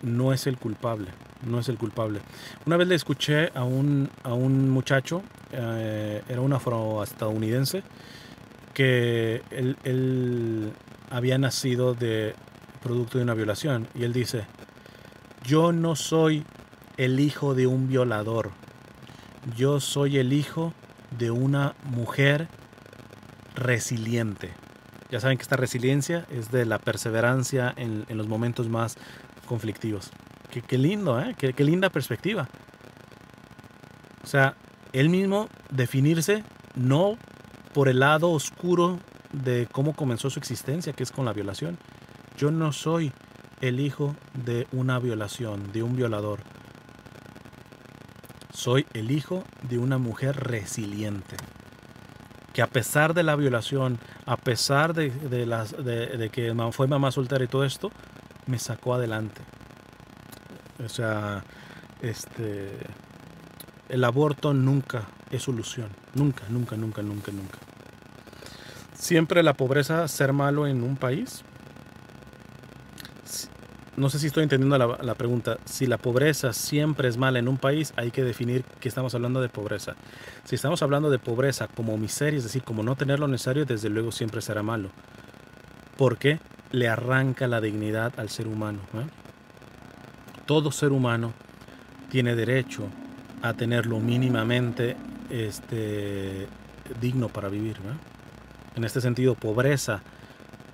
no es el culpable, no es el culpable. Una vez le escuché a un muchacho, era un afroestadounidense, que él había nacido de producto de una violación, y él dice: yo no soy el hijo de un violador, yo soy el hijo de una mujer resiliente. Ya saben que esta resiliencia es de la perseverancia en los momentos más conflictivos. Qué lindo, ¿eh? Qué linda perspectiva. O sea, él mismo definirse no por el lado oscuro de cómo comenzó su existencia, que es con la violación. Yo no soy el hijo de una violación, de un violador. Soy el hijo de una mujer resiliente, que a pesar de la violación, a pesar de que fue mamá soltera y todo esto, me sacó adelante. O sea, este, el aborto nunca es solución. Nunca, nunca, nunca, nunca, nunca. Siempre la pobreza ser malo en un país. No sé si estoy entendiendo la pregunta. Si la pobreza siempre es mala en un país, hay que definir que estamos hablando de pobreza. Si estamos hablando de pobreza como miseria, es decir, como no tener lo necesario, desde luego siempre será malo. Porque le arranca la dignidad al ser humano, ¿eh? Todo ser humano tiene derecho a tener lo mínimamente digno para vivir, ¿eh? En este sentido, pobreza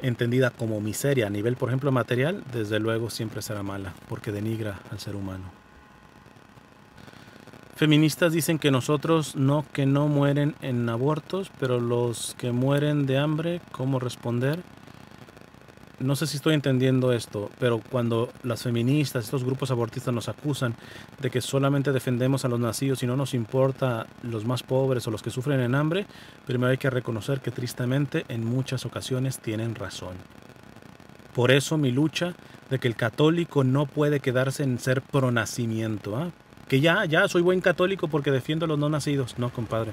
entendida como miseria a nivel, por ejemplo, material, desde luego siempre será mala, porque denigra al ser humano. Feministas dicen que nosotros que no mueren en abortos, pero los que mueren de hambre, ¿cómo responder? No sé si estoy entendiendo esto, pero cuando las feministas, estos grupos abortistas nos acusan de que solamente defendemos a los nacidos y no nos importa los más pobres o los que sufren en hambre, primero hay que reconocer que tristemente en muchas ocasiones tienen razón. Por eso mi lucha de que el católico no puede quedarse en ser pronacimiento, ¿eh? Que ya soy buen católico porque defiendo a los no nacidos. No, compadre.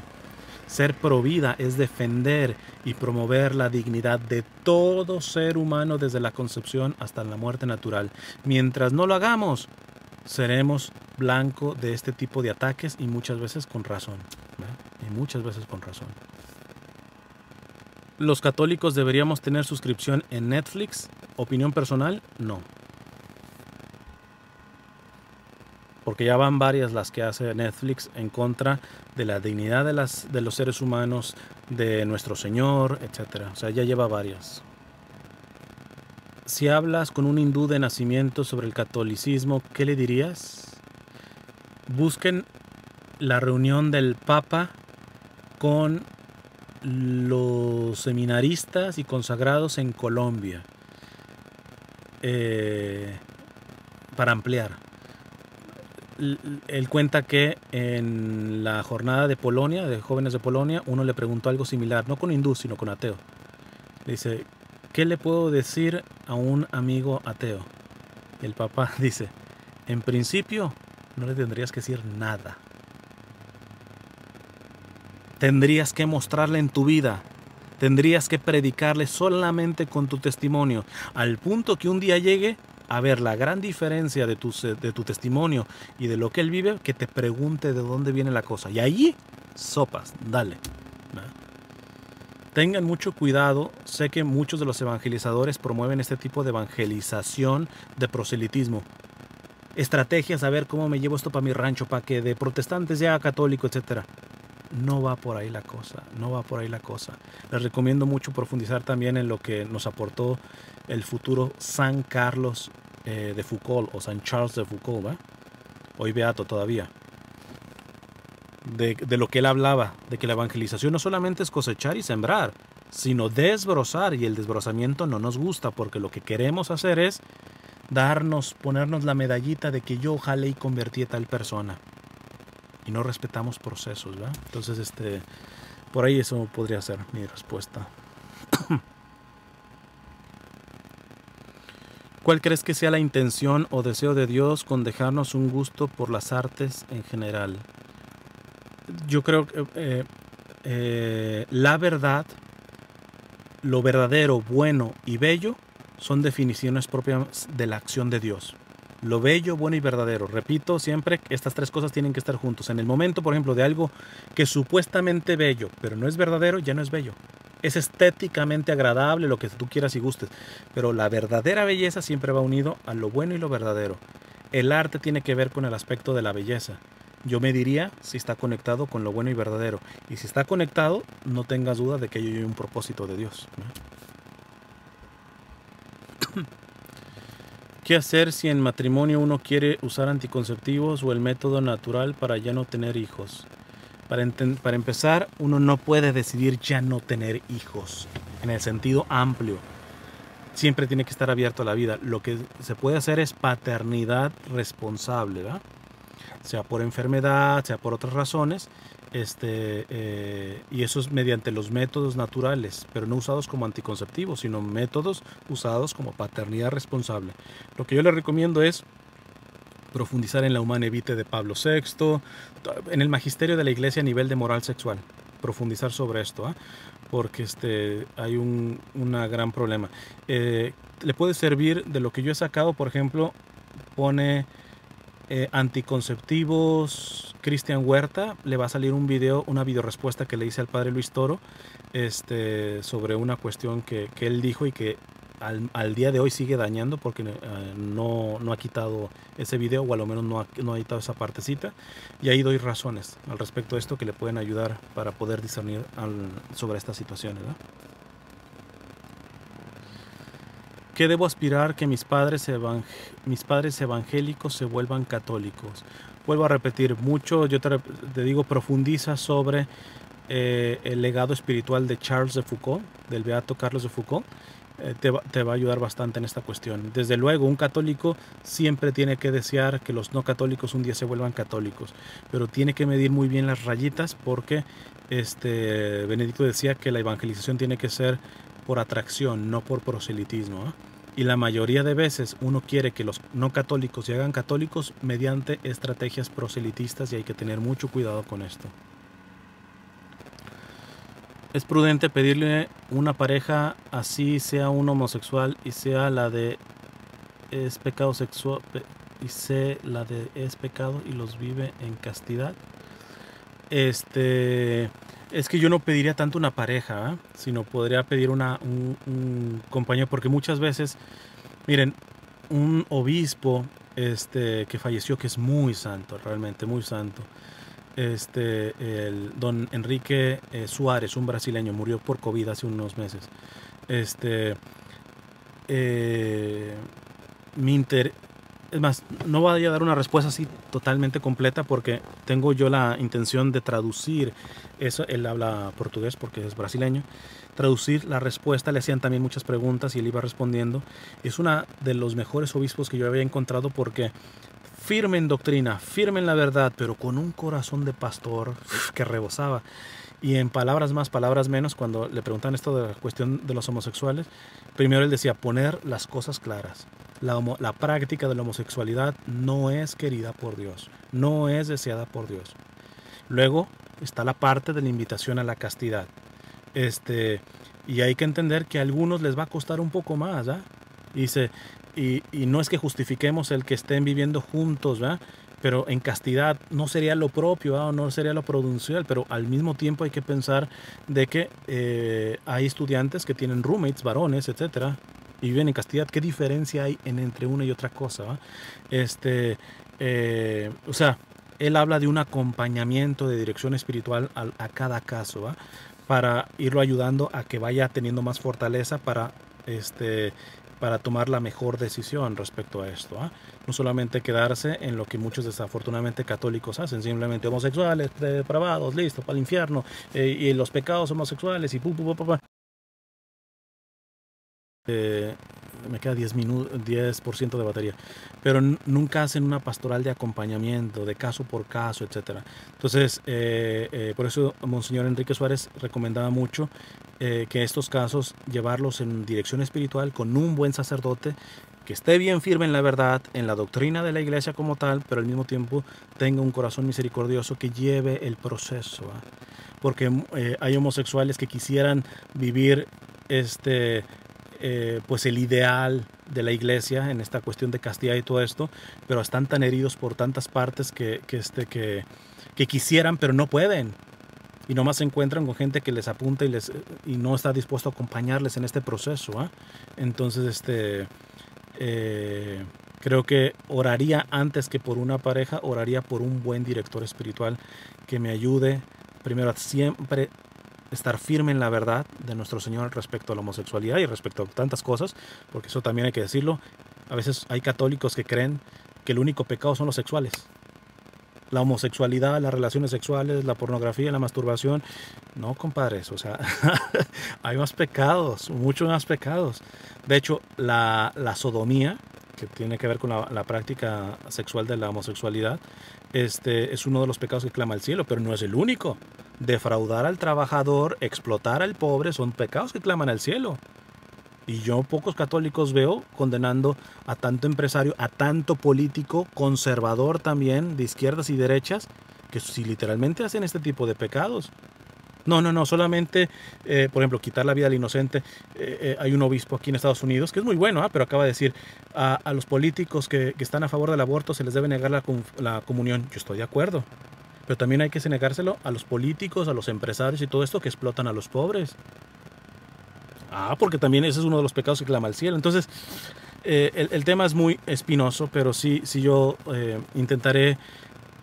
Ser provida es defender y promover la dignidad de todo ser humano desde la concepción hasta la muerte natural. Mientras no lo hagamos, seremos blanco de este tipo de ataques y muchas veces con razón. ¿Eh? Y muchas veces con razón. ¿Los católicos deberíamos tener suscripción en Netflix? ¿Opinión personal? No. Porque ya van varias las que hace Netflix en contra de la dignidad de los seres humanos, de nuestro Señor, etc. O sea, ya lleva varias. Si hablas con un hindú de nacimiento sobre el catolicismo, ¿qué le dirías? Busquen la reunión del Papa con los seminaristas y consagrados en Colombia para ampliar. Él cuenta que en la jornada de Polonia, de jóvenes de Polonia, uno le preguntó algo similar, no con hindú, sino con ateo. Le dice, ¿qué le puedo decir a un amigo ateo? Y el Papa dice, en principio no le tendrías que decir nada. Tendrías que mostrarle en tu vida, tendrías que predicarle solamente con tu testimonio, al punto que un día llegue a ver la gran diferencia de tu testimonio y de lo que él vive, que te pregunte de dónde viene la cosa. Y allí, sopas, dale. ¿Verdad? Tengan mucho cuidado. Sé que muchos de los evangelizadores promueven este tipo de evangelización de proselitismo. Estrategias, a ver cómo me llevo esto para mi rancho, para que de protestantes ya a católico, etc. No va por ahí la cosa, no va por ahí la cosa. Les recomiendo mucho profundizar también en lo que nos aportó el futuro San Carlos de Foucault, o San Charles de Foucault, ¿eh? Hoy beato todavía. De lo que él hablaba, de que la evangelización no solamente es cosechar y sembrar, sino desbrozar, y el desbrozamiento no nos gusta, porque lo que queremos hacer es ponernos la medallita de que yo jalé y convertí a tal persona. Y no respetamos procesos, ¿verdad? Entonces, por ahí eso podría ser mi respuesta. ¿Cuál crees que sea la intención o deseo de Dios con dejarnos un gusto por las artes en general? Yo creo que la verdad, lo verdadero, bueno y bello son definiciones propias de la acción de Dios. Lo bello, bueno y verdadero. Repito siempre, estas tres cosas tienen que estar juntos. En el momento, por ejemplo, de algo que es supuestamente bello, pero no es verdadero, ya no es bello. Es estéticamente agradable, lo que tú quieras y gustes. Pero la verdadera belleza siempre va unido a lo bueno y lo verdadero. El arte tiene que ver con el aspecto de la belleza. Yo me diría si está conectado con lo bueno y verdadero. Y si está conectado, no tengas duda de que hay un propósito de Dios, ¿no? ¿Qué hacer si en matrimonio uno quiere usar anticonceptivos o el método natural para ya no tener hijos? Para empezar, uno no puede decidir ya no tener hijos en el sentido amplio. Siempre tiene que estar abierto a la vida. Lo que se puede hacer es paternidad responsable, ¿verdad? Sea por enfermedad, sea por otras razones, y eso es mediante los métodos naturales, pero no usados como anticonceptivos, sino métodos usados como paternidad responsable. Lo que yo le recomiendo es profundizar en la Humanae Vitae de Pablo VI, en el magisterio de la Iglesia a nivel de moral sexual, profundizar sobre esto, porque hay una gran problema. Le puede servir de lo que yo he sacado, por ejemplo, pone anticonceptivos Cristian Huerta, le va a salir un video, una videorespuesta que le hice al padre Luis Toro, sobre una cuestión que él dijo y que al día de hoy sigue dañando porque no ha quitado ese video, o a lo menos no ha quitado esa partecita, y ahí doy razones al respecto de esto que le pueden ayudar para poder discernir sobre estas situaciones, ¿no? ¿Qué debo aspirar que mis padres evangélicos se vuelvan católicos? Vuelvo a repetir mucho, yo te digo, profundiza sobre el legado espiritual de Charles de Foucault, del beato Carlos de Foucault. Te va a ayudar bastante en esta cuestión. Desde luego, un católico siempre tiene que desear que los no católicos un día se vuelvan católicos, pero tiene que medir muy bien las rayitas, porque Benedicto decía que la evangelización tiene que ser por atracción, no por proselitismo, ¿eh? Y la mayoría de veces uno quiere que los no católicos se hagan católicos mediante estrategias proselitistas, y hay que tener mucho cuidado con esto. ¿Es prudente pedirle una pareja así sea un homosexual y sea la de es pecado sexual y sea la de es pecado y los vive en castidad? Es que yo no pediría tanto una pareja, ¿eh? Sino podría pedir un compañero, porque muchas veces, miren, un obispo que falleció, que es muy santo, realmente muy santo, el don Enrique Suárez, un brasileño, murió por COVID hace unos meses. Es más, no voy a dar una respuesta así totalmente completa, porque tengo yo la intención de traducir eso. Él habla portugués porque es brasileño. Traducir la respuesta, le hacían también muchas preguntas y él iba respondiendo. Es uno de los mejores obispos que yo había encontrado, porque firme en doctrina, firme en la verdad, pero con un corazón de pastor que rebosaba. Y en palabras más, palabras menos, cuando le preguntan esto de la cuestión de los homosexuales, primero él decía poner las cosas claras. La práctica de la homosexualidad no es querida por Dios, no es deseada por Dios. Luego está la parte de la invitación a la castidad. Y hay que entender que a algunos les va a costar un poco más, ¿eh? Y no es que justifiquemos el que estén viviendo juntos, ¿verdad? Pero en castidad no sería lo propio, ¿verdad? O no sería lo prudencial, pero al mismo tiempo hay que pensar de que hay estudiantes que tienen roommates, varones, etcétera, y viven en castidad. ¿Qué diferencia hay entre una y otra cosa, ¿verdad? O sea, él habla de un acompañamiento de dirección espiritual a cada caso, ¿verdad? Para irlo ayudando a que vaya teniendo más fortaleza para tomar la mejor decisión respecto a esto, ¿eh? No solamente quedarse en lo que muchos desafortunadamente católicos hacen, simplemente homosexuales, depravados, listo, para el infierno, y los pecados homosexuales y me queda 10% de batería, pero nunca hacen una pastoral de acompañamiento, de caso por caso, etcétera. Entonces, por eso Monseñor Enrique Suárez recomendaba mucho que estos casos llevarlos en dirección espiritual con un buen sacerdote que esté bien firme en la verdad, en la doctrina de la iglesia como tal, pero al mismo tiempo tenga un corazón misericordioso que lleve el proceso, ¿eh? Porque hay homosexuales que quisieran vivir pues el ideal de la iglesia en esta cuestión de castidad y todo esto, pero están tan heridos por tantas partes que quisieran, pero no pueden, y nomás se encuentran con gente que les apunta y no está dispuesto a acompañarles en este proceso, ¿eh? Entonces creo que oraría antes que por una pareja, oraría por un buen director espiritual que me ayude primero a siempre estar firme en la verdad de nuestro Señor respecto a la homosexualidad y respecto a tantas cosas, porque eso también hay que decirlo. A veces hay católicos que creen que el único pecado son los sexuales. La homosexualidad, las relaciones sexuales, la pornografía, la masturbación. No, compadres, o sea, hay más pecados, muchos más pecados. De hecho, la sodomía, que tiene que ver con la práctica sexual de la homosexualidad, es uno de los pecados que clama al cielo, pero no es el único. Defraudar al trabajador, explotar al pobre, son pecados que claman al cielo. Y yo pocos católicos veo condenando a tanto empresario, a tanto político, conservador también, de izquierdas y derechas, que si literalmente hacen este tipo de pecados. No, no, no, solamente, por ejemplo, quitar la vida al inocente. Hay un obispo aquí en Estados Unidos que es muy bueno, pero acaba de decir a los políticos que están a favor del aborto se les debe negar la comunión. Yo estoy de acuerdo, pero también hay que negárselo a los políticos, a los empresarios y todo esto que explotan a los pobres. Porque también ese es uno de los pecados que clama al cielo. Entonces, el tema es muy espinoso, pero sí yo intentaré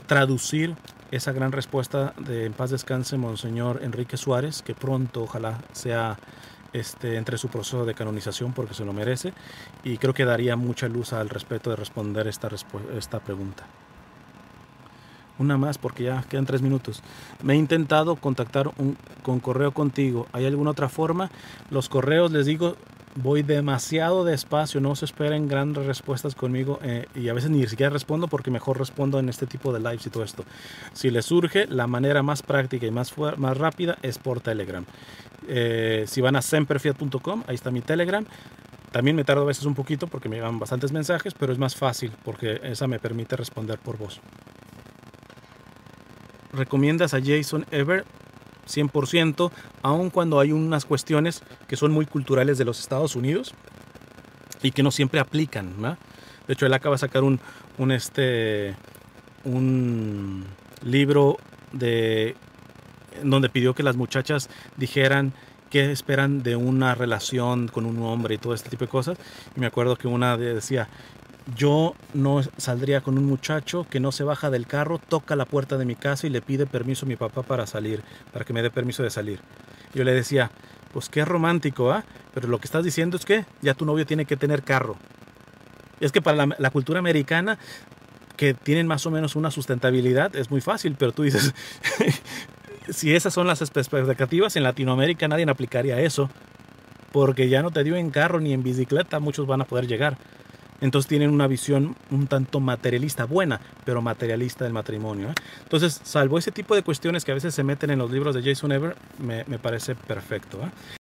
traducir esa gran respuesta de en paz descanse Monseñor Enrique Suárez, que pronto ojalá sea entre su proceso de canonización porque se lo merece, y creo que daría mucha luz al respecto de responder esta pregunta. Una más porque ya quedan 3 minutos. Me he intentado contactar con correo contigo. ¿Hay alguna otra forma? Los correos, les digo, voy demasiado despacio. No se esperen grandes respuestas conmigo y a veces ni siquiera respondo porque mejor respondo en este tipo de lives y todo esto. Si les surge, la manera más práctica y más rápida es por Telegram. Si van a semperfiat.com, ahí está mi Telegram. También me tardo a veces un poquito porque me llegan bastantes mensajes, pero es más fácil porque esa me permite responder por voz. ¿Recomiendas a Jason Ever? 100%, aun cuando hay unas cuestiones que son muy culturales de los Estados Unidos y que no siempre aplican, ¿no? De hecho, él acaba de sacar un libro donde pidió que las muchachas dijeran qué esperan de una relación con un hombre y todo este tipo de cosas. Y me acuerdo que una decía: yo no saldría con un muchacho que no se baja del carro, toca la puerta de mi casa y le pide permiso a mi papá para salir, para que me dé permiso de salir. Yo le decía, pues qué romántico, pero lo que estás diciendo es que ya tu novio tiene que tener carro. Es que para la cultura americana, que tienen más o menos una sustentabilidad, es muy fácil, pero tú dices, si esas son las expectativas, en Latinoamérica nadie aplicaría eso, porque ya no te dio en carro ni en bicicleta, muchos van a poder llegar. Entonces tienen una visión un tanto materialista, buena, pero materialista del matrimonio. Entonces, salvo ese tipo de cuestiones que a veces se meten en los libros de Jason Ever, me parece perfecto.